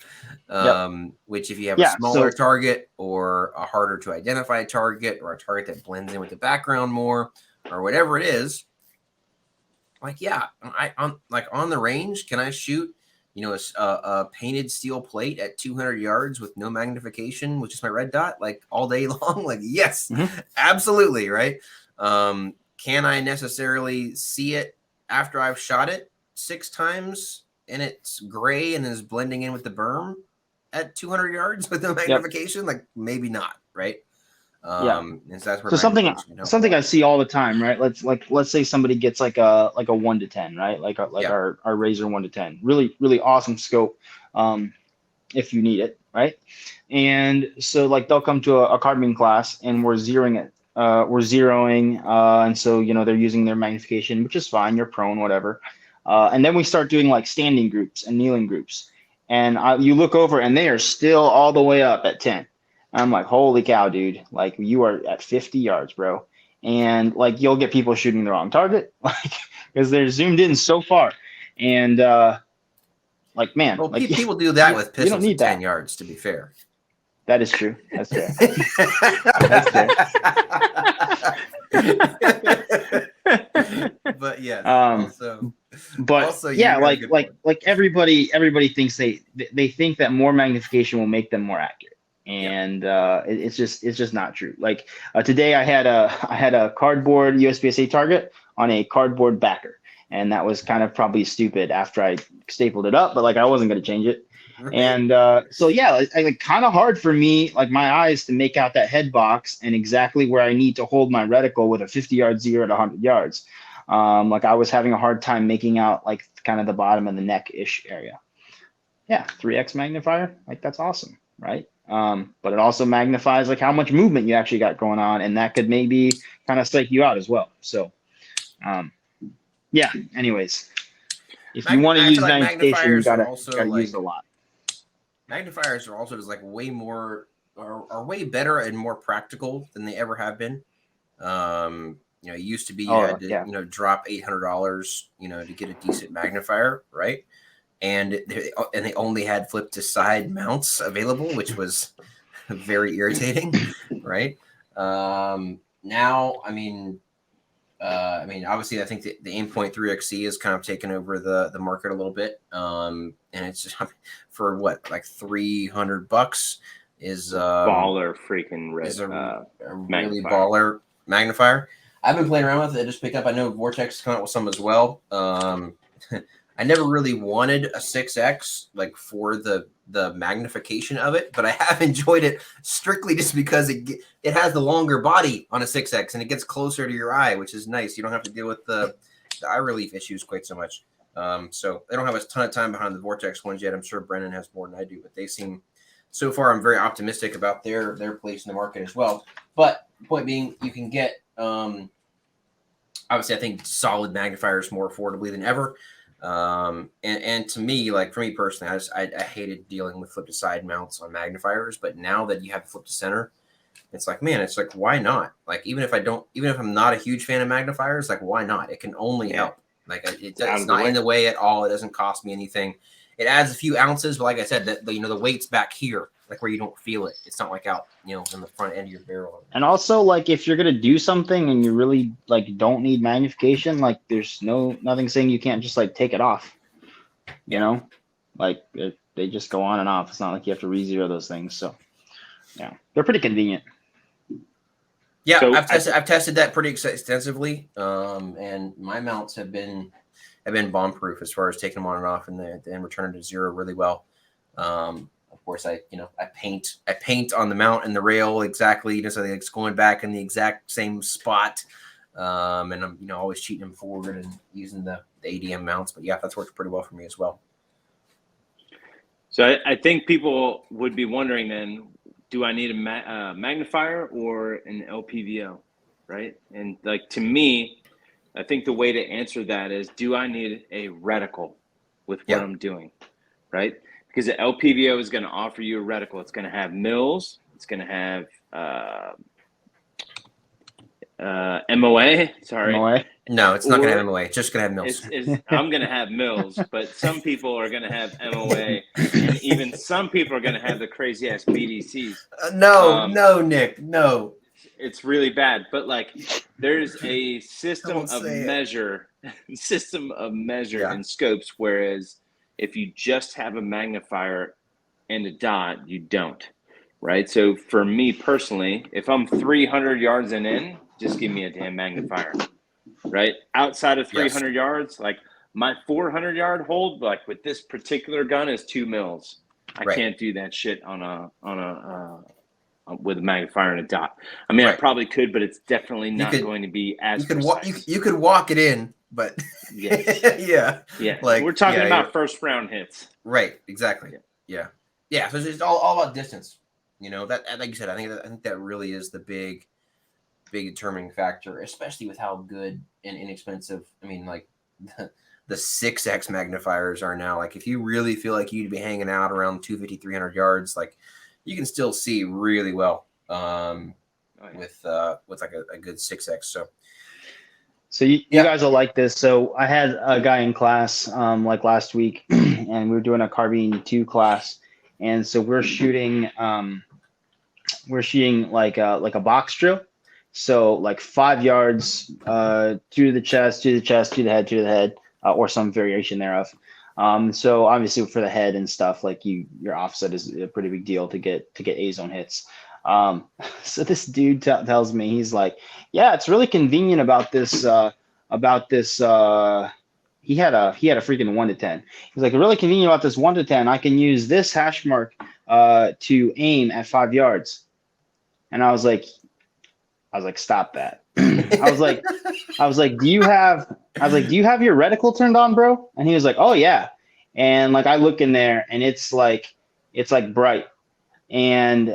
Which if you have a smaller target or a harder to identify target or a target that blends in with the background more or whatever it is, like, on the range, can I shoot, a painted steel plate at 200 yards with no magnification, which is my red dot, like all day long? Like, yes, absolutely. Right. Can I necessarily see it after I've shot it 6 times and it's gray and is blending in with the berm at 200 yards with no magnification? Like maybe not. Right. And so that's where something I see all the time, right? Let's say somebody gets like a 1 to 10, right? Like our Razor 1 to 10, really, really awesome scope. If you need it, right? And so like they'll come to a carbine class and we're zeroing it. And so, they're using their magnification, which is fine. You're prone, whatever. And then we start doing like standing groups and kneeling groups. And you look over and they are still all the way up at 10. I'm like, holy cow, dude. Like you are at 50 yards, bro. And like, you'll get people shooting the wrong target, like, because they're zoomed in so far. And like, man, well, like, people do that with pistols at 10 yards, to be fair. That is true. That's fair. But yeah. Like everybody thinks they think that more magnification will make them more accurate. And it's just not true. Like today I had a cardboard USPSA target on a cardboard backer, and that was kind of probably stupid after I stapled it up, but like I wasn't going to change it. Right. And like kind of hard for me, like my eyes, to make out that head box and exactly where I need to hold my reticle with a 50-yard zero at 100 yards. Like I was having a hard time making out like kind of the bottom of the neck-ish area. Yeah, 3x magnifier, like that's awesome, right? But it also magnifies like how much movement you actually got going on, and that could maybe kind of psych you out as well. So, yeah. Anyways, if you want to I use feel like magnification, you magnifiers are gotta also like use it a lot. magnifiers are also just like way more are way better and more practical than they ever have been. It used to be you had to drop $800 to get a decent magnifier, right? And they only had flip to side mounts available, which was very irritating, right? Now, obviously, I think the Aimpoint 3XC has kind of taken over the market a little bit, and it's just for what, like $300 is baller freaking red is a really baller magnifier. I've been playing around with it. I just picked up. I know Vortex come out with some as well. I never really wanted a 6X like for the magnification of it, but I have enjoyed it strictly just because it has the longer body on a 6X and it gets closer to your eye, which is nice. You don't have to deal with the eye relief issues quite so much. So they don't have a ton of time behind the Vortex ones yet. I'm sure Brennan has more than I do, but they seem so far. I'm very optimistic about their place in the market as well. But point being, you can get obviously I think solid magnifiers more affordably than ever. And to me, like for me personally, I hated dealing with flip to side mounts on magnifiers, but now that you have the flip to center, it's like, man, it's like, why not? Like, even if I'm not a huge fan of magnifiers, like, why not? It can only help. Like, it's not in the way at all. It doesn't cost me anything. It adds a few ounces, but like I said, the weight's back here, like where you don't feel it. It's not like out, in the front end of your barrel. And also, like, if you're gonna do something and you really like don't need magnification, like, there's nothing saying you can't just like take it off. Like they just go on and off. It's not like you have to re-zero those things. So, yeah, they're pretty convenient. Yeah, so I've tested that pretty extensively, and my mounts have been bomb proof as far as taking them on and off and then returning to zero really well. Of course, I paint on the mount and the rail exactly, so it's going back in the exact same spot. And I'm always cheating them forward and using the ADM mounts. But yeah, that's worked pretty well for me as well. So I think people would be wondering then, do I need a magnifier or an LPVO, right? And like to me, I think the way to answer that is, do I need a reticle with what I'm doing, right? Because the LPVO is going to offer you a reticle. It's going to have mils. It's going to have MOA. Sorry. MOA? No, it's not going to have MOA. It's just going to have mils. I'm going to have mils, but some people are going to have MOA, and even some people are going to have the crazy ass BDCs. No, Nick, no. It's really bad, but like there's a system of measure and scopes, whereas if you just have a magnifier and a dot, you don't, right? So for me personally, if I'm 300 yards and in, just give me a damn magnifier, right? Outside of 300 yards, like my 400 yard hold, like with this particular gun is 2 mils. I can't do that shit on a with a magnifier and a dot. I mean, I probably could, but it's definitely not going to be as precise. You could walk it in, but yeah. Like we're talking about first round hits. Right. Exactly. Yeah. So it's all about distance. That, like you said, I think that really is the big determining factor, especially with how good and inexpensive. I mean, like the 6X magnifiers are now. Like, if you really feel like you'd be hanging out around 250, 300 yards, like, you can still see really well with like a good 6X. So you guys will like this. So I had a guy in class like last week, and we were doing a Carbine 2 class, and so we're shooting like a box drill. So like 5 yards to the chest, to the head, or some variation thereof. So obviously for the head and stuff, like your offset is a pretty big deal to get A-zone hits. So this dude tells me, he's like, yeah, it's really convenient about this. He had a freaking 1 to 10. He's like, really convenient about this 1 to 10. I can use this hash mark to aim at 5 yards. And I was like, stop that. I was like, do you have I was like, do you have your reticle turned on, bro? And he was like, oh yeah. And like I look in there and it's like bright. And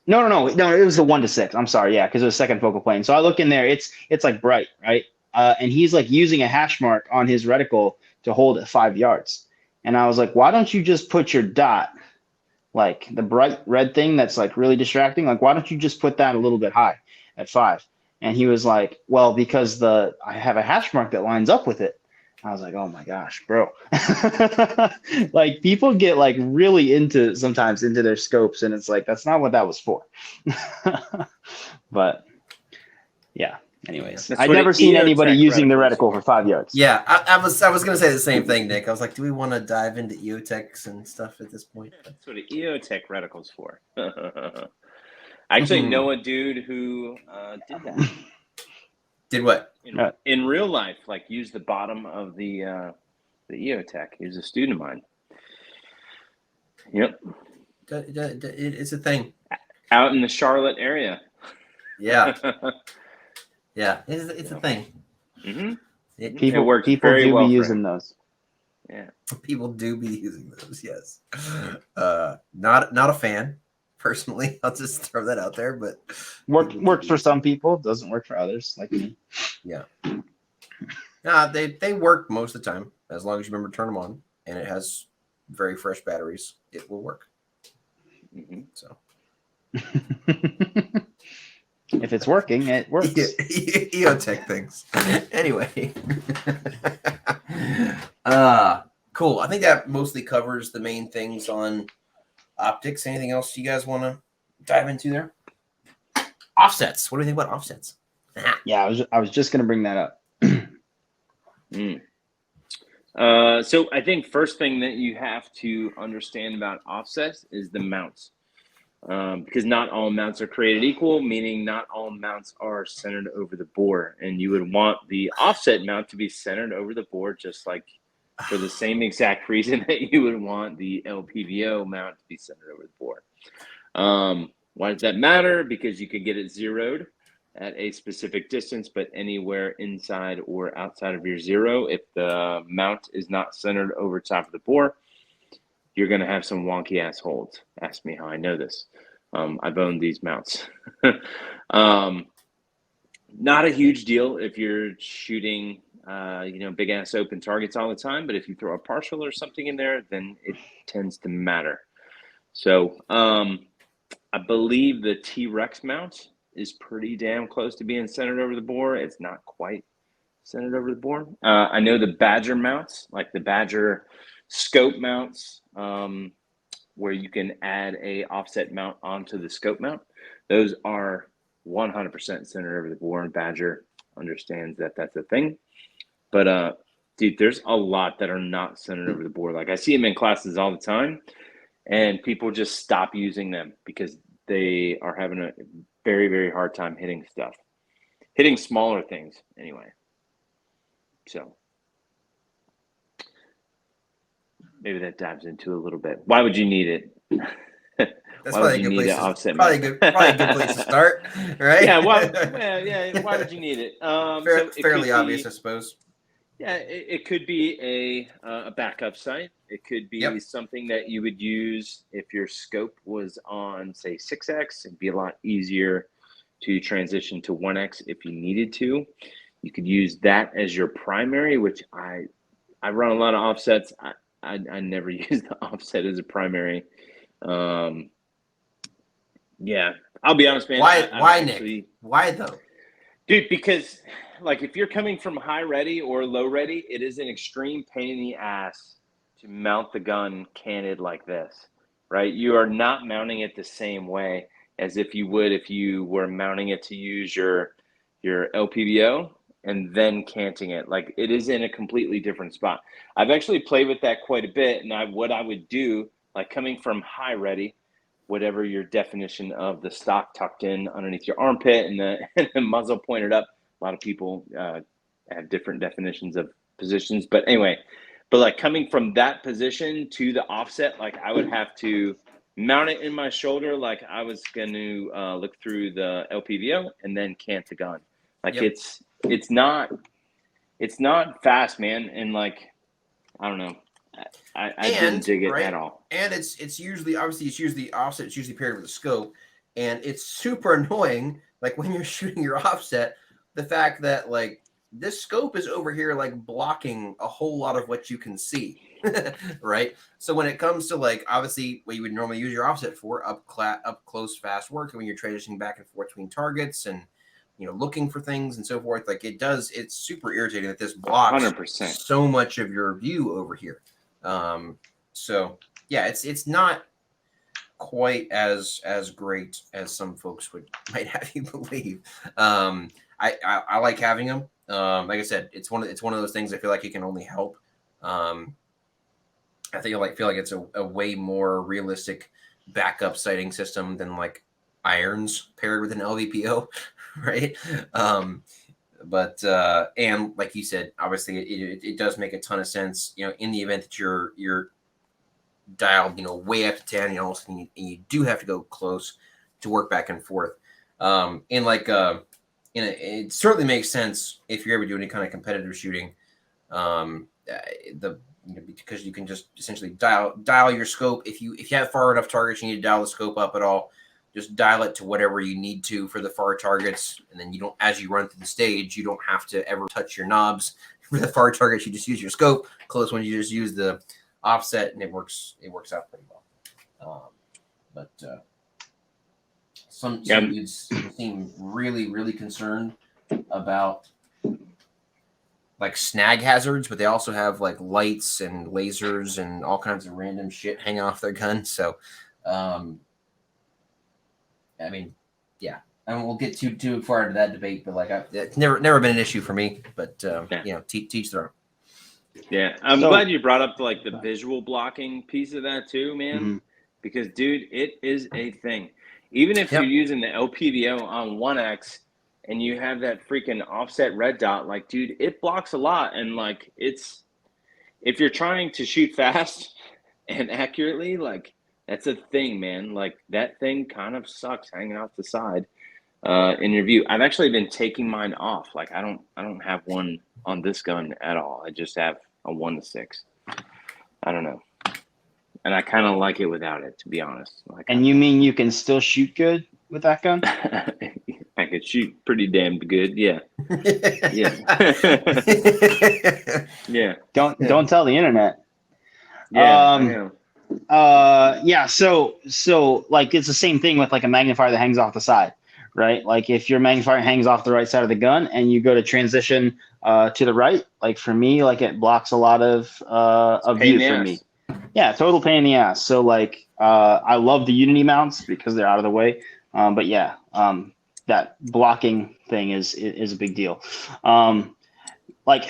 no, it was the 1 to 6. I'm sorry, yeah, because it was second focal plane. So I look in there, it's like bright, right? And he's like using a hash mark on his reticle to hold at 5 yards. And I was like, why don't you just put your dot, like the bright red thing that's like really distracting? Like, why don't you just put that a little bit high at 5? And he was like, well, because I have a hash mark that lines up with it. I was like, oh my gosh, bro. Like people get like really sometimes into their scopes, and it's like, that's not what that was for. But yeah, anyways, That's I'd what never an seen anybody EOTech using the reticle is reticle for 5 yards. Yeah, I was going to say the same thing, Nick. I was like, do we want to dive into EOTechs and stuff at this point? That's what an EOTech reticle's for. I actually know a dude who did that. Did what? In real life, like use the bottom of the EOTech. He was a student of mine. Yep. It's a thing. Out in the Charlotte area. Yeah. Yeah, it's a thing. Mm-hmm. People works do very well be for using him. those. Yeah. People do be using those, yes. Not a fan, personally. I'll just throw that out there, but Works for some people, doesn't work for others, like me. Yeah. They work most of the time, as long as you remember to turn them on, and it has very fresh batteries. It will work. Mm-hmm. So if it's working, it works. EOTech things. Anyway. Cool. I think that mostly covers the main things on optics. Anything else you guys want to dive into there? Offsets. What do you think about offsets? Yeah, I was just gonna bring that up. So I think first thing that you have to understand about offsets is the mounts. Because not all mounts are created equal, meaning not all mounts are centered over the bore. And you would want the offset mount to be centered over the bore, just like for the same exact reason that you would want the LPVO mount to be centered over the bore. Why does that matter? Because you could get it zeroed at a specific distance, but anywhere inside or outside of your zero, if the mount is not centered over top of the bore, you're going to have some wonky ass holds. Ask me how I know this. I've owned these mounts. Not a huge deal if you're shooting, big ass open targets all the time. But if you throw a partial or something in there, then it tends to matter. So I believe the T-Rex mount is pretty damn close to being centered over the bore. It's not quite centered over the bore. I know the Badger mounts, like the Badger scope mounts, where you can add a offset mount onto the scope mount. Those are 100% centered over the bore, and Badger understands that that's a thing. But dude, there's a lot that are not centered over the bore. Like I see them in classes all the time, and people just stop using them because they are having a very, very hard time hitting smaller things anyway. So maybe that dives into a little bit. Why would you need it? That's probably a good place to start, right? Yeah. Why would you need it? Fairly obvious, I suppose. Yeah, it could be a backup sight. It could be something that you would use if your scope was on, say, 6x. It'd be a lot easier to transition to 1x if you needed to. You could use that as your primary, which I run a lot of offsets. I never use the offset as a primary. Yeah, I'll be honest, man. Why, Nick? Why though? Dude, because like if you're coming from high ready or low ready, it is an extreme pain in the ass to mount the gun canted like this, right? You are not mounting it the same way as if you would if you were mounting it to use your LPVO and then canting it. Like it is in a completely different spot. I've actually played with that quite a bit, and what I would do, like coming from high ready, whatever your definition of the stock tucked in underneath your armpit and the muzzle pointed up. A lot of people have different definitions of positions, but anyway, like coming from that position to the offset, like I would have to mount it in my shoulder, like I was going to look through the LPVO and then cant the gun. Like it's not it's not fast, man. And like, I don't know. I didn't dig it at all. And it's usually the offset. It's usually paired with a scope, and it's super annoying. Like when you're shooting your offset, the fact that like this scope is over here like blocking a whole lot of what you can see, right? So when it comes to like obviously what you would normally use your offset for up close fast work, when you're transitioning back and forth between targets and looking for things and so forth, like it's super irritating that this blocks 100%. so much of your view over here. So yeah, it's not quite as great as some folks might have you believe. I like having them. Like I said, it's one of those things I feel like it can only help. I think I feel like it's a way more realistic backup sighting system than like irons paired with an LVPO, right? But and like you said, obviously it does make a ton of sense. In the event that you're dialed, way up to 10, and you do have to go close to work back and forth. And like it certainly makes sense if you're ever doing any kind of competitive shooting. Because you can just essentially dial your scope. If you have far enough targets, you need to dial the scope up at all. Just dial it to whatever you need to for the far targets, and then as you run through the stage, you don't have to ever touch your knobs for the far targets. You just use your scope. Close ones, you just use the offset, and it works out pretty well. But some dudes seem really, really concerned about like snag hazards, but they also have like lights and lasers and all kinds of random shit hanging off their gun. So, I mean, yeah, I mean, we'll get too far into that debate, but like, it's never been an issue for me. But teach their own. Yeah, I'm glad you brought up like the visual blocking piece of that too, man. Because dude, it is a thing. Even if you're using the LPVO on 1X and you have that freaking offset red dot, like, dude, it blocks a lot. And like, if you're trying to shoot fast and accurately, like, that's a thing, man. Like, that thing kind of sucks hanging off the side in your view. I've actually been taking mine off. Like, I don't have one on this gun at all. I just have a 1-6. I don't know. And I kind of like it without it, to be honest. Like, and you mean you can still shoot good with that gun? I could shoot pretty damn good, yeah. Yeah. Yeah. Don't tell the internet. Yeah, I know. Yeah, so like it's the same thing with like a magnifier that hangs off the side, right? Like if your magnifier hangs off the right side of the gun and you go to transition to the right, like for me, like it blocks a lot of view for me. Yeah, total pain in the ass. So like I love the Unity mounts because they're out of the way. But yeah, that blocking thing is a big deal. Like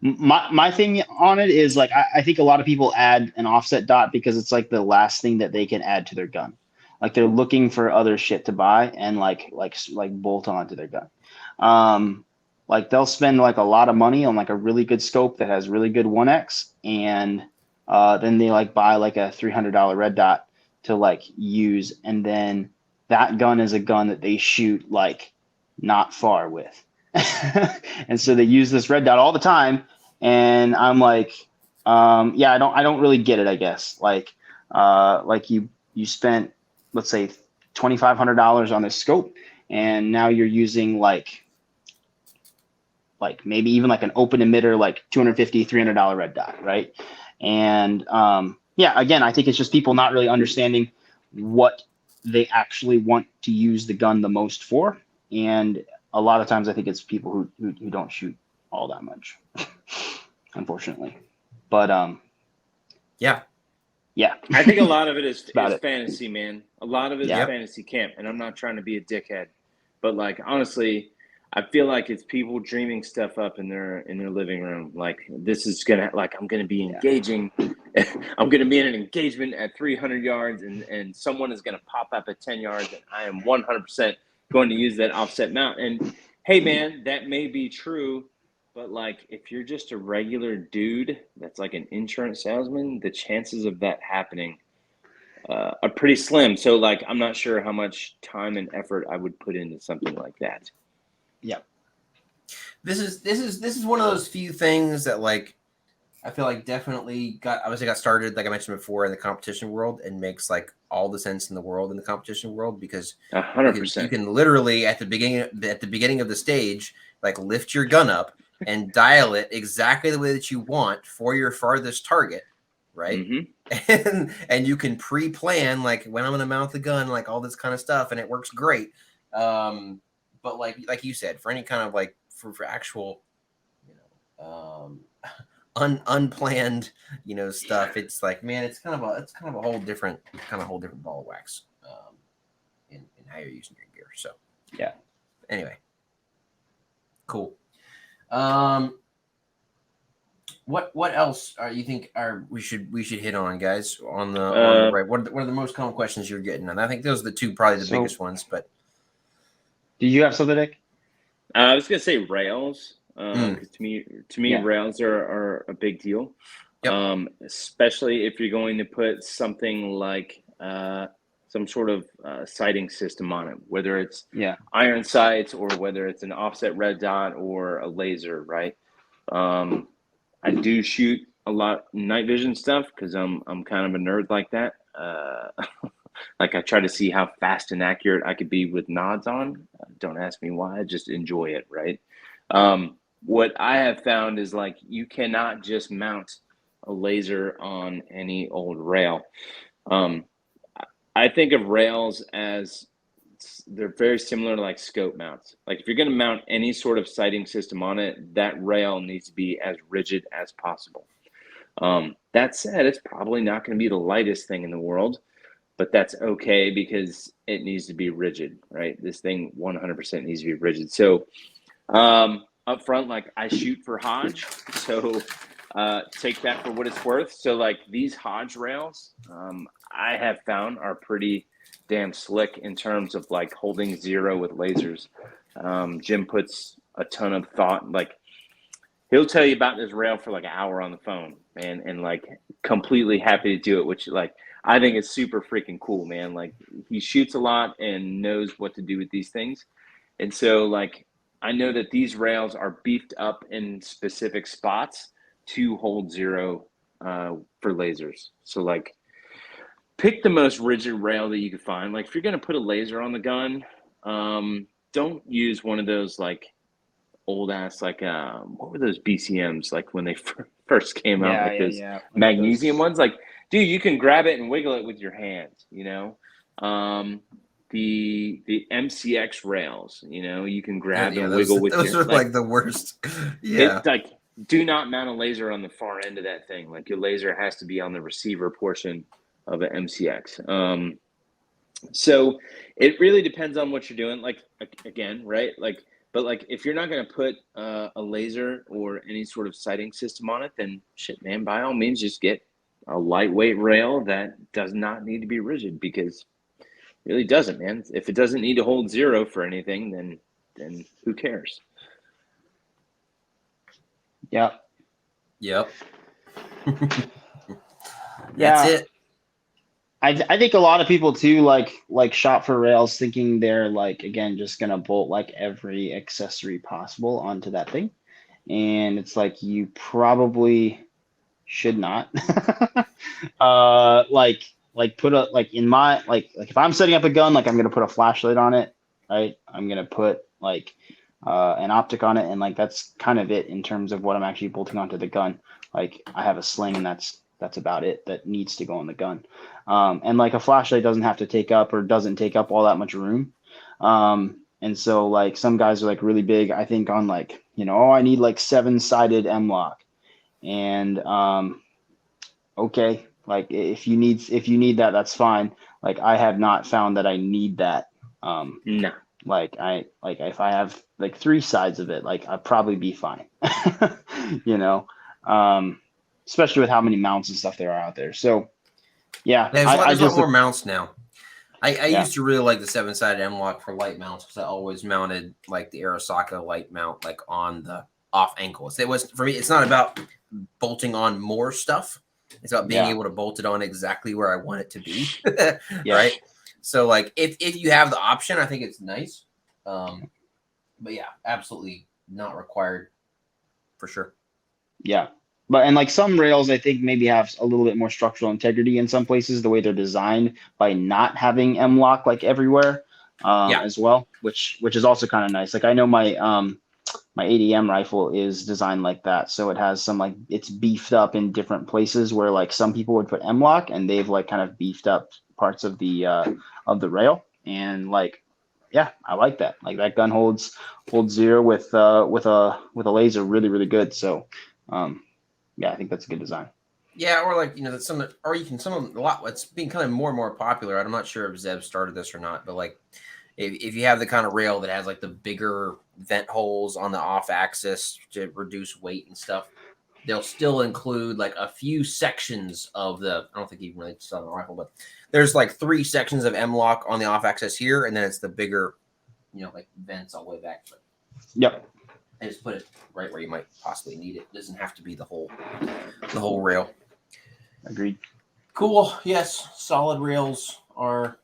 my thing on it is like I think a lot of people add an offset dot because it's like the last thing that they can add to their gun. Like they're looking for other shit to buy and like bolt onto their gun. Like they'll spend like a lot of money on like a really good scope that has really good 1X, and then they like buy like a $300 red dot to like use, and then that gun is a gun that they shoot like not far with. And so they use this red dot all the time, and I'm like, yeah, I don't really get it, I guess. Like you spent, let's say, $2,500 on this scope, and now you're using like maybe even like an open emitter, like $250, $300 red dot, right? And yeah, again, I think it's just people not really understanding what they actually want to use the gun the most for, and a lot of times I think it's people who don't shoot all that much, unfortunately. But yeah. I think a lot of it is fantasy, man. A lot of it is fantasy camp, and I'm not trying to be a dickhead, but like honestly, I feel like it's people dreaming stuff up in their living room. Like this is gonna, like, I'm gonna be engaging. I'm gonna be in an engagement at 300 yards, and someone is gonna pop up at 10 yards, and I am 100% going to use that offset mount. And hey, man, that may be true, but like if you're just a regular dude that's like an insurance salesman, the chances of that happening are pretty slim. So like I'm not sure how much time and effort I would put into something like that. Yeah. this is one of those few things that like I feel like definitely got started, like I mentioned before, in the competition world, and makes like all the sense in the world in the competition world, because you 100%. can literally at the beginning of the stage, like lift your gun up and dial it exactly the way that you want for your farthest target, right? And you can pre-plan like when I'm going to mount the gun, like all this kind of stuff, and it works great. But like you said, for any kind of like for actual, you know, unplanned, stuff, it's like, man, it's kind of a whole different ball of wax, in how you're using your gear. So yeah. Anyway, cool. What else you think we should hit on, guys, on the right? What are the most common questions you're getting? And I think those are the two probably the biggest ones. But do you have something, Nick? I was gonna say rails, because to me, rails are a big deal. Yep. Especially if you're going to put something like some sort of sighting system on it, whether it's iron sights or whether it's an offset red dot or a laser, right? I do shoot a lot night vision stuff because I'm kind of a nerd like that. Like I try to see how fast and accurate I could be with nods on. Don't ask me why. I just enjoy it, right? What I have found is like you cannot just mount a laser on any old rail. I think of rails as they're very similar to like scope mounts. Like if you're going to mount any sort of sighting system on it, that rail needs to be as rigid as possible. That said, it's probably not going to be the lightest thing in the world, but that's okay because it needs to be rigid, right? This thing 100% needs to be rigid. So up front, like I shoot for Hodge, so take that for what it's worth. So like these Hodge rails, I have found are pretty damn slick in terms of like holding zero with lasers. Jim puts a ton of thought, like he'll tell you about this rail for like an hour on the phone, man, and like completely happy to do it, which like I think it's super freaking cool, man. Like he shoots a lot and knows what to do with these things. And so like I know that these rails are beefed up in specific spots to hold zero for lasers. So like pick the most rigid rail that you can find. Like if you're going to put a laser on the gun, don't use one of those like old ass, like what were those BCMs like when they first came out, like those magnesium ones. Like, dude, you can grab it and wiggle it with your hands, you know. The MCX rails, you know, you can grab and wiggle with those are like the worst. Yeah. It's like, do not mount a laser on the far end of that thing. Like your laser has to be on the receiver portion of an MCX. So it really depends on what you're doing. Like again, right? Like, but like if you're not going to put a laser or any sort of sighting system on it, then shit, man, by all means, just get a lightweight rail that does not need to be rigid, because it really doesn't, man. If it doesn't need to hold zero for anything, then who cares? Yep. That's it. I think a lot of people too like shop for rails thinking they're like, again, just gonna bolt like every accessory possible onto that thing, and it's like you probably should not. Like put a like in my like if I'm setting up a gun, like I'm gonna put a flashlight on it, right? I'm gonna put like an optic on it, and like that's kind of it in terms of what I'm actually bolting onto the gun. Like I have a sling, and that's about it that needs to go on the gun. And like a flashlight doesn't have to take up or doesn't take up all that much room. And so like some guys are like really big, I think, on like, you know, oh, I need like 7-sided M-lock. And okay, like if you need that, that's fine. Like I have not found that I need that. No. Like if I have like 3 sides of it, like I'd probably be fine. You know. Especially with how many mounts and stuff there are out there. So, yeah. There's a lot more mounts now. I used to really like the 7-sided M-lock for light mounts, because I always mounted like the Arasaka light mount like on the off ankles. It was, for me, it's not about bolting on more stuff. It's about being able to bolt it on exactly where I want it to be. Right? So like if you have the option, I think it's nice. But yeah, absolutely not required for sure. Yeah. But and like some rails, I think maybe have a little bit more structural integrity in some places, the way they're designed by not having M-lock like everywhere Yeah. as well, which is also kind of nice. Like I know my ADM rifle is designed like that, so it has some like it's beefed up in different places where like some people would put M-lock and they've like kind of beefed up parts of the rail, and like yeah, I like that. Like that gun holds zero with a laser really good. So yeah, I think that's a good design. Yeah, or like that's some, or you can some of them, a lot. It's being kind of more and more popular. I'm not sure if Zeb started this or not, but like if you have the kind of rail that has like the bigger vent holes on the off axis to reduce weight and stuff, they'll still include like a few sections of the. I don't think you really saw the rifle, but there's like 3 sections of M-lock on the off axis here, and then it's the bigger, like vents all the way back. But Yep. I just put it right where you might possibly need it. It doesn't have to be the whole rail. Agreed. Cool. Yes, solid rails are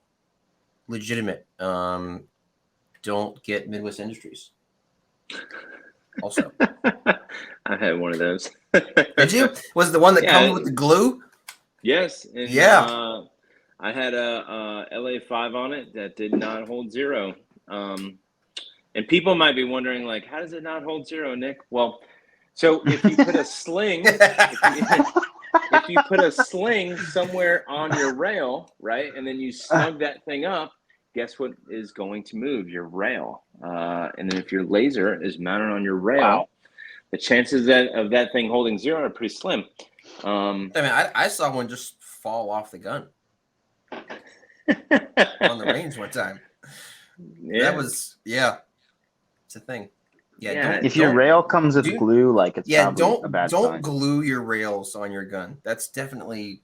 legitimate. Don't get Midwest Industries. Also, I had one of those. did you? Was it the one that comes with the glue? Yes. And, yeah. I had a LA5 on it that did not hold zero. And people might be wondering, like, how does it not hold zero, Nick? Well, so if you put a sling, if you put a sling somewhere on your rail, right, and then you snug that thing up, guess what is going to move? Your rail. And then if your laser is mounted on your rail, the chances of that thing holding zero are pretty slim. I mean, I saw one just fall off the gun on the range one time. Yeah. That was, it's a thing. Yeah. If your rail comes with glue, like it's probably a bad sign. Don't glue your rails on your gun. That's definitely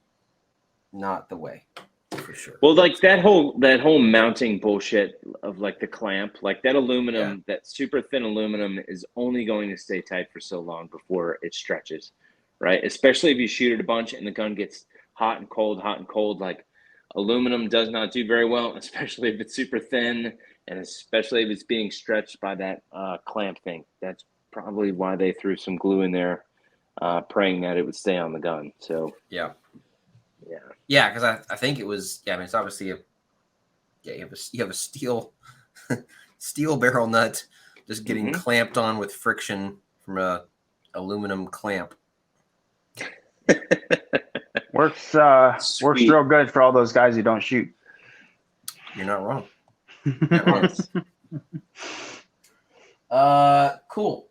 not the way, for sure. Well, like that whole mounting bullshit of like the clamp, like that aluminum, that super thin aluminum is only going to stay tight for so long before it stretches, right? Especially if you shoot it a bunch and the gun gets hot and cold. Like aluminum does not do very well, especially if it's super thin, and especially if it's being stretched by that clamp thing. That's probably why they threw some glue in there, praying that it would stay on the gun. So yeah, because I think it was. Yeah, I mean, it's obviously you have a steel steel barrel nut just getting clamped on with friction from a aluminum clamp. Works real good for all those guys who don't shoot. You're not wrong. Cool.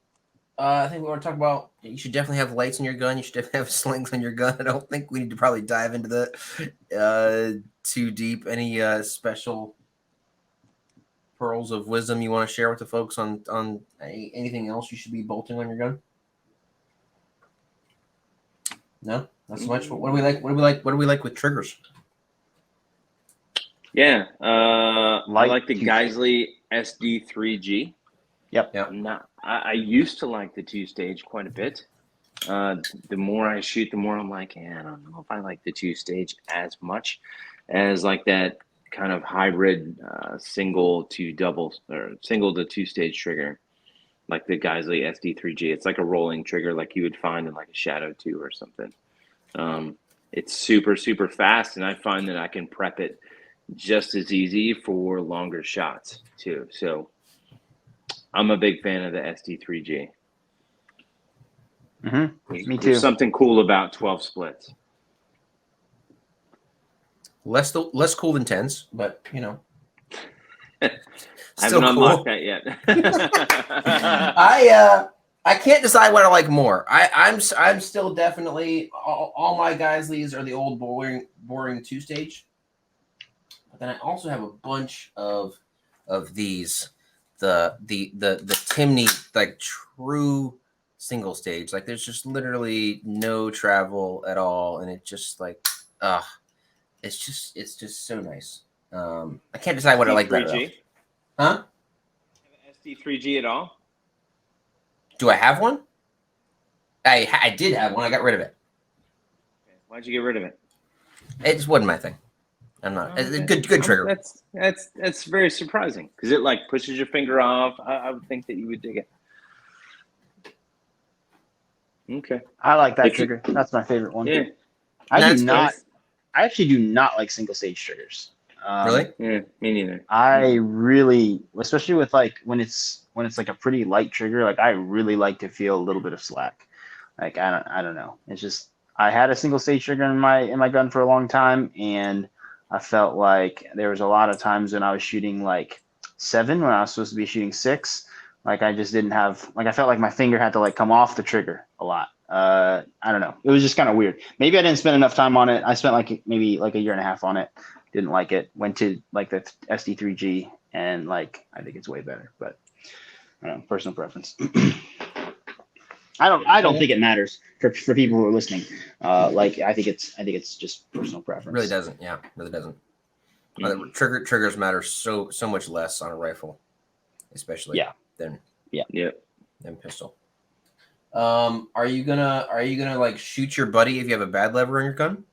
I think we want to talk about. You should definitely have lights in your gun. You should definitely have slings on your gun. I don't think we need to probably dive into that too deep. Any special pearls of wisdom you want to share with the folks on anything else you should be bolting on your gun? No, not so much. What do we like? What do we like with triggers? Yeah, I like the Geisley SD3G. Yep. I used to like the 2-stage quite a bit. The more I shoot, the more I'm like, I don't know if I like the 2-stage as much as like that kind of hybrid single to 2-stage trigger, like the Geisley SD3G. It's like a rolling trigger, like you would find in like a Shadow 2 or something. It's super, super fast, and I find that I can prep it just as easy for longer shots too. So I'm a big fan of the SD3G. Me too. There's something cool about 12 splits. Less cool than 10s, but I haven't unlocked that yet. I can't decide what I like more. I'm still definitely all my Geisleys are the old boring 2-stage. But then I also have a bunch of these the Timney, like true single stage. Like there's just literally no travel at all, and it just like it's just so nice. I can't decide what I like better though. Huh? SD3G at all? Do I have one? I did have one. I got rid of it. Why'd you get rid of it? It just wasn't my thing. I'm not. It's a good trigger. That's very surprising because it like pushes your finger off. I would think that you would dig it. Okay. I like that If you- trigger. That's my favorite one. Yeah. I That's do not. nice. I actually do not like single stage triggers. Really? Yeah. Me neither. I really, especially with like when it's like a pretty light trigger, like I really like to feel a little bit of slack. Like I don't know. It's just I had a single stage trigger in my gun for a long time, and I felt like there was a lot of times when I was shooting like 7 when I was supposed to be shooting 6. Like I just didn't have like I felt like my finger had to like come off the trigger a lot. I don't know. It was just kind of weird. Maybe I didn't spend enough time on it. I spent like maybe like a year and a half on it. Didn't like it. Went to like the SD3G, and like I think it's way better. But I don't know, personal preference. I don't think it matters for people who are listening. Like I think it's just personal preference. Really doesn't. Yeah, really doesn't. Mhm. Triggers matter so much less on a rifle, especially than pistol. Are you gonna like shoot your buddy if you have a bad lever in your gun?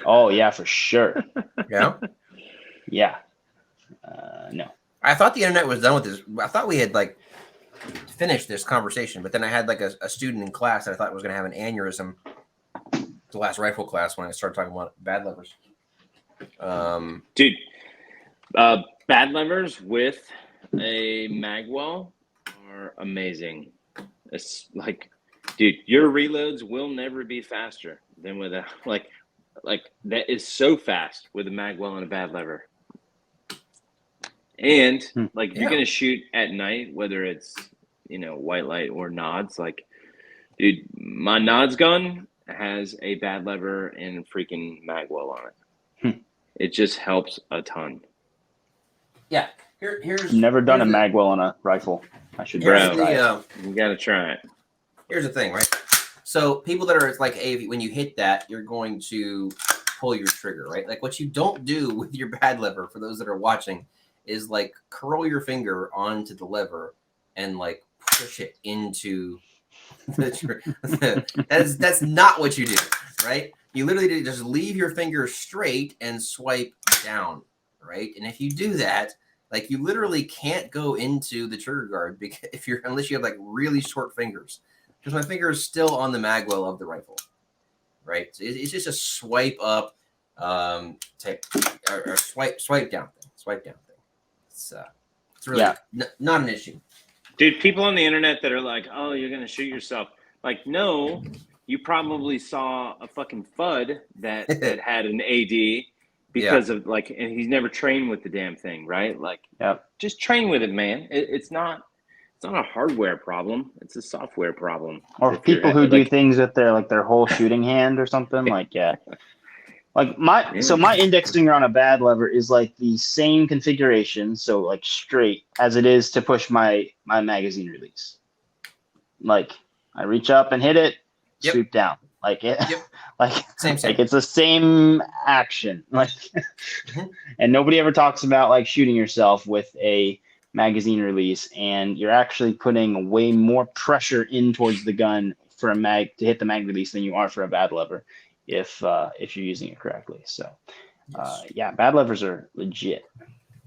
Oh yeah, for sure. Yeah. Yeah. No. I thought the internet was done with this. I thought we had like finished this conversation, but then I had like a student in class that I thought was going to have an aneurysm. The last rifle class when I started talking about bad levers. Dude, bad levers with a magwell are amazing. It's like, dude, your reloads will never be faster than with a like that is so fast with a magwell and a bad lever. And like if you're gonna shoot at night, whether it's white light or nods, like dude, my nods gun has a bad lever and freaking magwell on it. It just helps a ton. Yeah. Here's never done a magwell on a rifle. I should try it. You gotta try it. Here's the thing, right? So people that are like, hey, when you hit that, you're going to pull your trigger, right? Like what you don't do with your bad lever, for those that are watching, is like curl your finger onto the lever and like push it into the trigger. That's not what you do, right? You literally just leave your finger straight and swipe down, right? And if you do that, like you literally can't go into the trigger guard because unless you have like really short fingers. Because my finger is still on the magwell of the rifle, right? So it's just a swipe up, type or swipe down thing. Swipe down thing. It's really not an issue. Dude, people on the internet that are like, oh, you're gonna shoot yourself. Like, no, you probably saw a fucking FUD that had an AD because of like, and he's never trained with the damn thing, right? Like, just train with it, man. It's not a hardware problem. It's a software problem. Or people who do things with their whole shooting hand or something. Like, like my index finger on a bad lever is like the same configuration, so like straight as it is to push my magazine release. Like I reach up and hit it, sweep down. Like it, like same. Like it's the same action. Like, and nobody ever talks about like shooting yourself with a magazine release, and you're actually putting way more pressure in towards the gun for a mag to hit the mag release than you are for a bad lever if you're using it correctly. So bad levers are legit.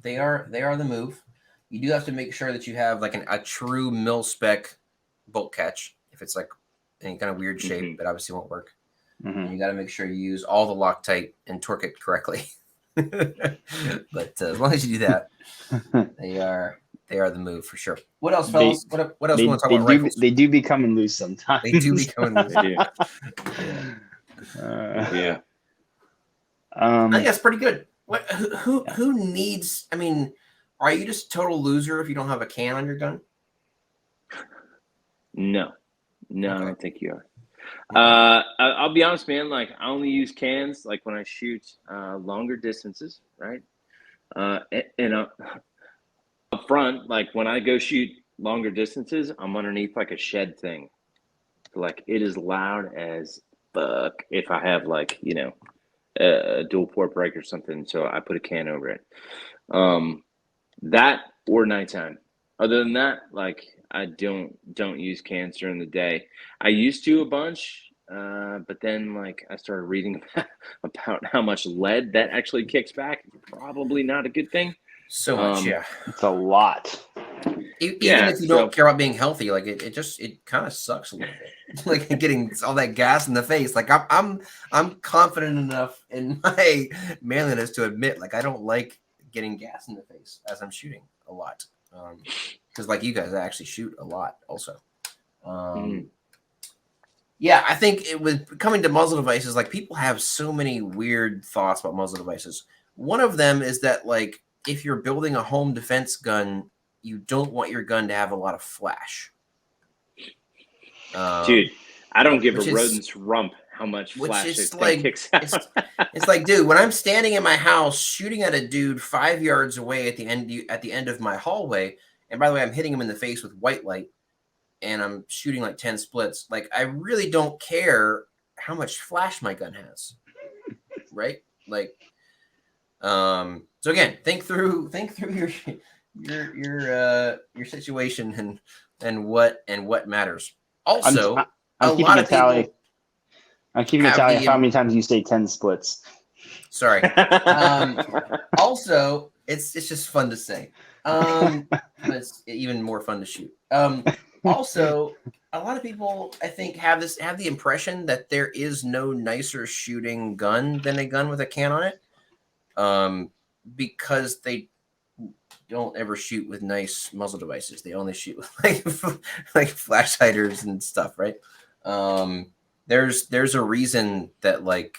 They are the move. You do have to make sure that you have like a true mil spec bolt catch. If it's like any kind of weird shape, that obviously won't work. And you got to make sure you use all the Loctite and torque it correctly. But as long as you do that, they are the move for sure. What else, fellas? What else do you want to talk about rifles? They do be coming loose sometimes. They do be coming loose. Yeah. I think that's pretty good. Who needs? I mean, are you just a total loser if you don't have a can on your gun? No, okay. I don't think you are. I'll be honest, man. Like I only use cans like when I shoot longer distances, right? And up front, like when I go shoot longer distances, I'm underneath like a shed thing. Like it is loud as fuck if I have like a dual port brake or something. So I put a can over it. That or nighttime. Other than that, like I don't use cans during the day. I used to a bunch, but then like I started reading about how much lead that actually kicks back. Probably not a good thing. So much, it's a lot. Even if you don't care about being healthy, like it kind of sucks a little bit. like getting all that gas in the face. Like I'm confident enough in my manliness to admit, like I don't like getting gas in the face as I'm shooting a lot. Because like you guys, I actually shoot a lot also. Yeah, I think it was coming to muzzle devices. Like people have so many weird thoughts about muzzle devices. One of them is that like if you're building a home defense gun, you don't want your gun to have a lot of flash. Dude, I don't give a which is- rodent's rump how much which flash is this thing like- kicks out. It's like, dude, when I'm standing in my house shooting at a dude 5 yards away at the end of my hallway, and by the way, I'm hitting him in the face with white light, and I'm shooting like 10 splits. Like, I really don't care how much flash my gun has, right? Like, so again, think through your situation and what matters. Also, I'm a keeping lot a of tally. people. I'm keeping a have tally the- of how many times you say 10 splits. Sorry. Also, it's just fun to say. But it's even more fun to shoot. Also, a lot of people I think have the impression that there is no nicer shooting gun than a gun with a can on it. Because they don't ever shoot with nice muzzle devices. They only shoot with like flash hiders and stuff, right? There's a reason that like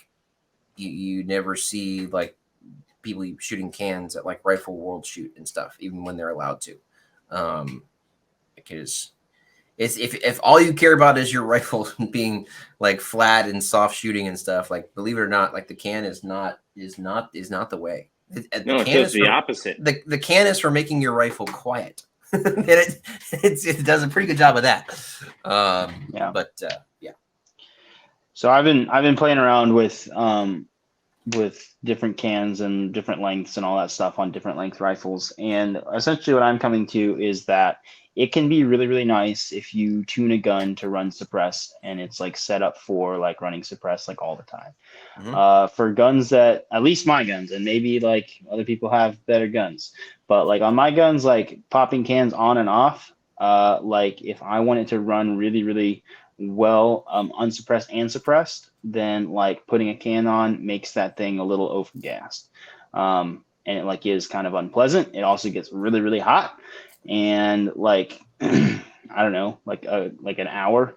you never see like people shooting cans at like Rifle World Shoot and stuff, even when they're allowed to, because it's if all you care about is your rifle being like flat and soft shooting and stuff, like believe it or not, like the can is not the way. No, it does the opposite. The can is for making your rifle quiet. And it does a pretty good job of that. Yeah. But yeah. So I've been playing around with different cans and different lengths and all that stuff on different length rifles. And essentially what I'm coming to is that it can be really, really nice if you tune a gun to run suppress and it's like set up for like running suppress like all the time. For guns that, at least my guns, and maybe like other people have better guns, but like on my guns, like popping cans on and off, like if I want it to run really, really well, unsuppressed and suppressed, then like putting a can on makes that thing a little overgassed. And it like is kind of unpleasant. It also gets really, really hot. And like, I don't know, like an hour,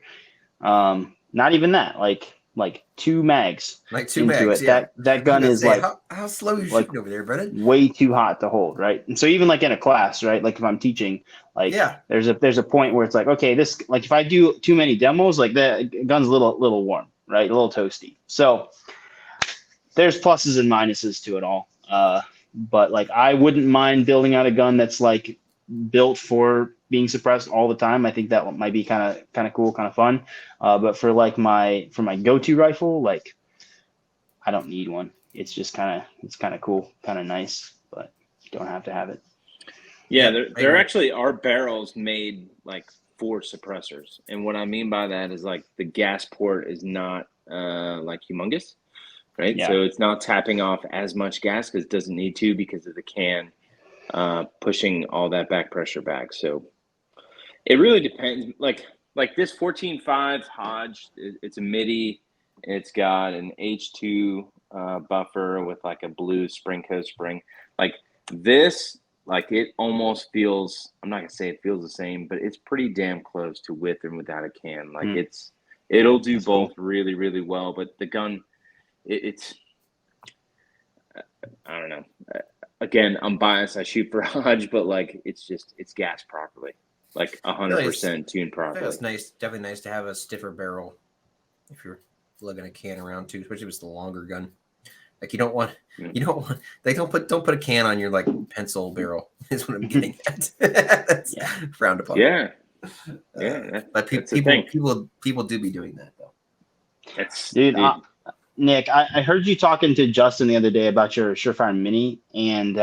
not even that, like 2 mags, Like 2 into mags, it. yeah. That gun is say, like how slow are you like, shooting over there, Brennan? way too hot to hold, right? And so even like in a class, right? Like if I'm teaching, like there's a point where it's like, okay, this, like if I do too many demos, like the gun's a little warm, right? A little toasty. So there's pluses and minuses to it all. But like I wouldn't mind building out a gun that's like built for being suppressed all the time. I think that might be kind of cool, kind of fun. But for like my go-to rifle, like I don't need one. It's just kind of cool, kind of nice, but you don't have to have it. Yeah, there actually are barrels made like for suppressors, and what I mean by that is like the gas port is not like humongous, right? Yeah. So it's not tapping off as much gas because it doesn't need to because of the can pushing all that back pressure back. So it really depends. Like this 14.5 Hodge, it's a MIDI. It's got an H2 buffer with like a blue spring coast spring. Like this, like it almost feels, I'm not gonna say it feels the same, but it's pretty damn close to with and without a can. Like it'll do both really, really well. But the gun, it's I don't know. Again, I'm biased. I shoot for Hodge, but like it's gas properly, like 100% tuned properly. It's nice, definitely nice to have a stiffer barrel if you're lugging a can around too, especially if it's the longer gun. Like you don't want don't put a can on your like pencil barrel is what I'm getting at. That's frowned upon. Yeah. But people do be doing that though. Dude. Nick, I heard you talking to Justin the other day about your Surefire Mini, and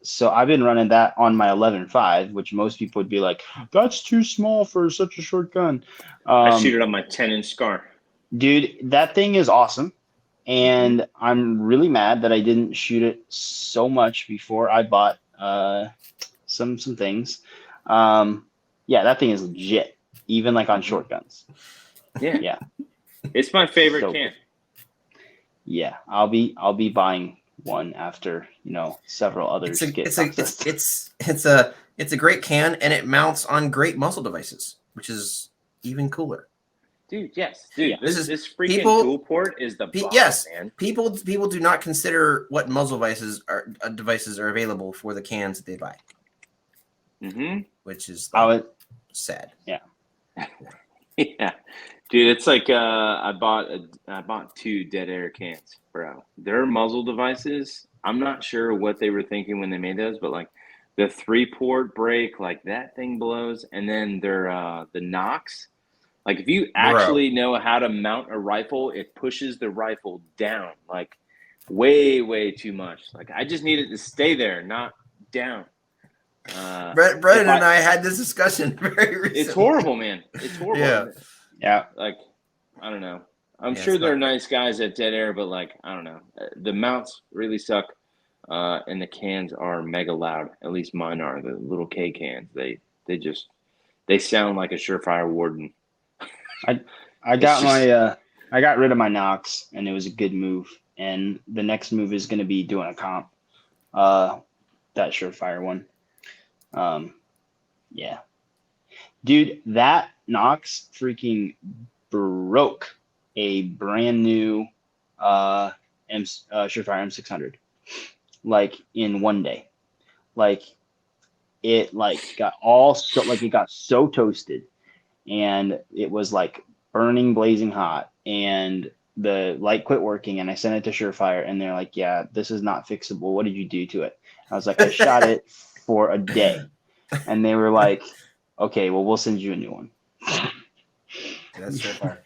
so I've been running that on my 11.5, which most people would be like, that's too small for such a short gun. I shoot it on my 10-inch Scar. Dude, that thing is awesome, and I'm really mad that I didn't shoot it so much before I bought some things. Yeah, that thing is legit, even like on short guns. Yeah. Yeah. It's my favorite So can. Yeah, I'll be buying one after several others get success. It's a great can, and it mounts on great muzzle devices, which is even cooler. Dude, yes. Dude, Yeah. this freaking dual port is the bomb, yes, man. people do not consider what muzzle devices are available for the cans that they buy. Mm-hmm. Which is sad. Yeah. Yeah. Dude, it's like I bought 2 dead air cans, bro. Their muzzle devices, I'm not sure what they were thinking when they made those, but like the 3-port break, like that thing blows, and then their the Knox. Like if you actually know how to mount a rifle, it pushes the rifle down like way, way too much. Like I just need it to stay there, not down. Brennan and I had this discussion very recently. It's horrible, man. It's horrible. Yeah. Yeah. Like, I don't know. I'm sure they're nice guys at Dead Air, but like, I don't know. The mounts really suck, and the cans are mega loud. At least mine are. The little K cans. They sound like a Surefire Warden. I got rid of my Knox, and it was a good move. And the next move is going to be doing a comp, that Surefire one. Yeah, dude, that Knox freaking broke a brand new Surefire M600 like in one day. Like it got so toasted, and it was like burning blazing hot, and the light quit working, and I sent it to Surefire, and they're like, yeah, this is not fixable. What did you do to it? I was like, I shot it for a day, and they were like, okay, well, we'll send you a new one. That's Surefire.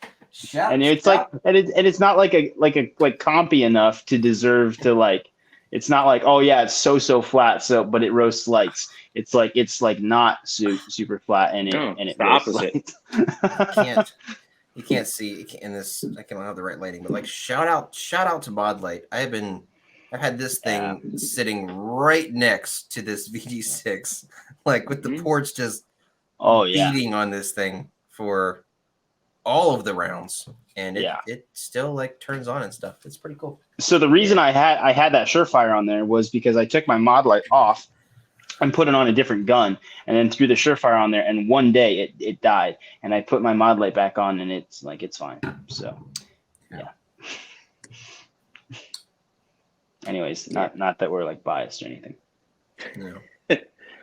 And it's it's not like compy enough to deserve to like. It's not like, oh yeah, it's so flat, but it roasts lights. It's like not super flat, and it the roasts opposite. lights. You can't see in this. I don't have the right lighting, but like shout out to Mod Light. I've had this thing sitting right next to this VG6, like with the ports just beating on this thing for all of the rounds, and it still like turns on and stuff. It's pretty cool. So the reason I had that Surefire on there was because I took my Mod Light off and put it on a different gun, and then threw the Surefire on there, and one day it died, and I put my Mod Light back on, and it's fine. So yeah. Anyways, not that we're like biased or anything. No.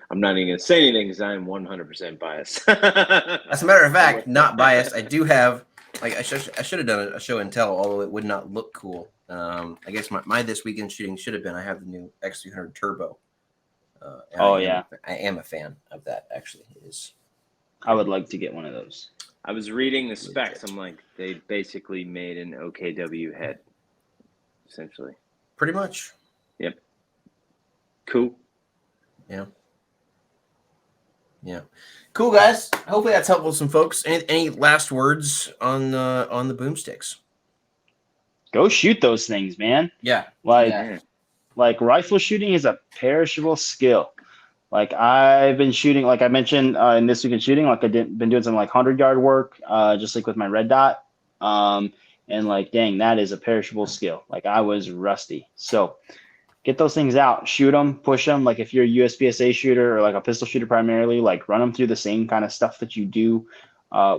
I'm not even gonna say anything because I'm 100% biased. As a matter of fact, not biased. I do have I should have done a show and tell, although it would not look cool. I guess my this weekend shooting should have been. I have the new X300 Turbo. I am a fan of that. Actually, it is. I would like to get one of those. I was reading the specs. I'm like, they basically made an OKW head, essentially. Pretty much. Yep. Cool. Yeah. Yeah. Cool, guys. Hopefully that's helpful to some folks. Any last words on the boomsticks? Go shoot those things, man. Yeah. Like rifle shooting is a perishable skill. Like I've been shooting, like I mentioned in this weekend shooting, like been doing some like 100-yard work, just like with my red dot. And like, dang, that is a perishable skill. Like I was rusty. So get those things out, shoot them, push them. Like if you're a USPSA shooter or like a pistol shooter primarily, like run them through the same kind of stuff that you do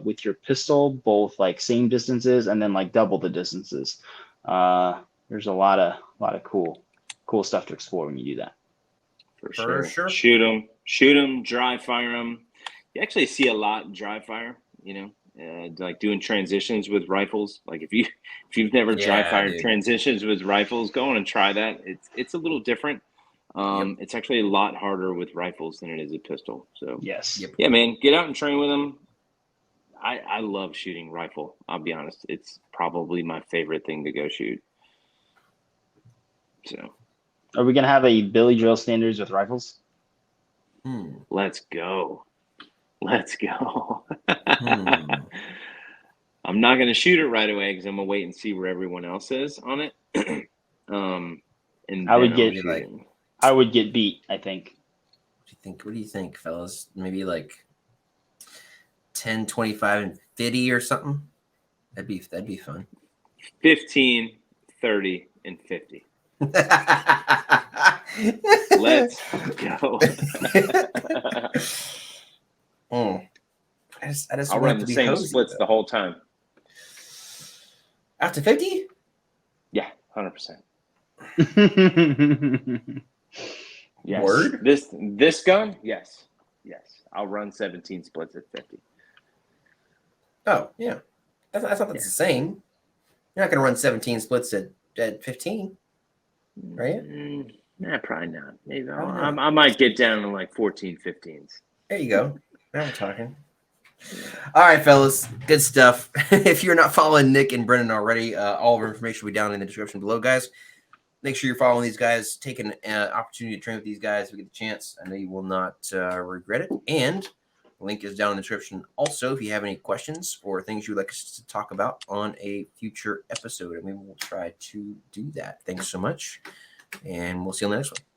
with your pistol, both like same distances and then like double the distances. There's a lot of cool stuff to explore when you do that. For sure. Shoot them, dry fire them. You actually see a lot dry fire, like doing transitions with rifles. Like if you've never dry fired transitions with rifles, go on and try that. It's a little different. It's actually a lot harder with rifles than it is a pistol. So yes, yeah, man, get out and train with them. I love shooting rifle. I'll be honest, it's probably my favorite thing to go shoot. So, are we gonna have a Billy Drill standards with rifles? Let's go. I'm not going to shoot it right away because I'm going to wait and see where everyone else is on it. And I would get beat, I think. What do you think, fellas? Maybe like 10, 25, and 50 or something? That'd be fun. 15, 30, and 50. Let's go. I just I'll want run to the be same cozy, splits though. the whole time. After 50? Yeah, 100%. Yes. Word? This gun? Yes. I'll run 17 splits at 50. Oh, yeah. I thought that's the same. You're not going to run 17 splits at 15, right? Probably not. Maybe Probably not. I might get down to like 14, 15s. There you go. Now we're talking. All right, fellas. Good stuff. If you're not following Nick and Brennan already, all of our information will be down in the description below, guys. Make sure you're following these guys. Take an opportunity to train with these guys if you get the chance. I know you will not regret it. And the link is down in the description. Also, if you have any questions or things you'd like us to talk about on a future episode, and we will try to do that. Thanks so much, and we'll see you on the next one.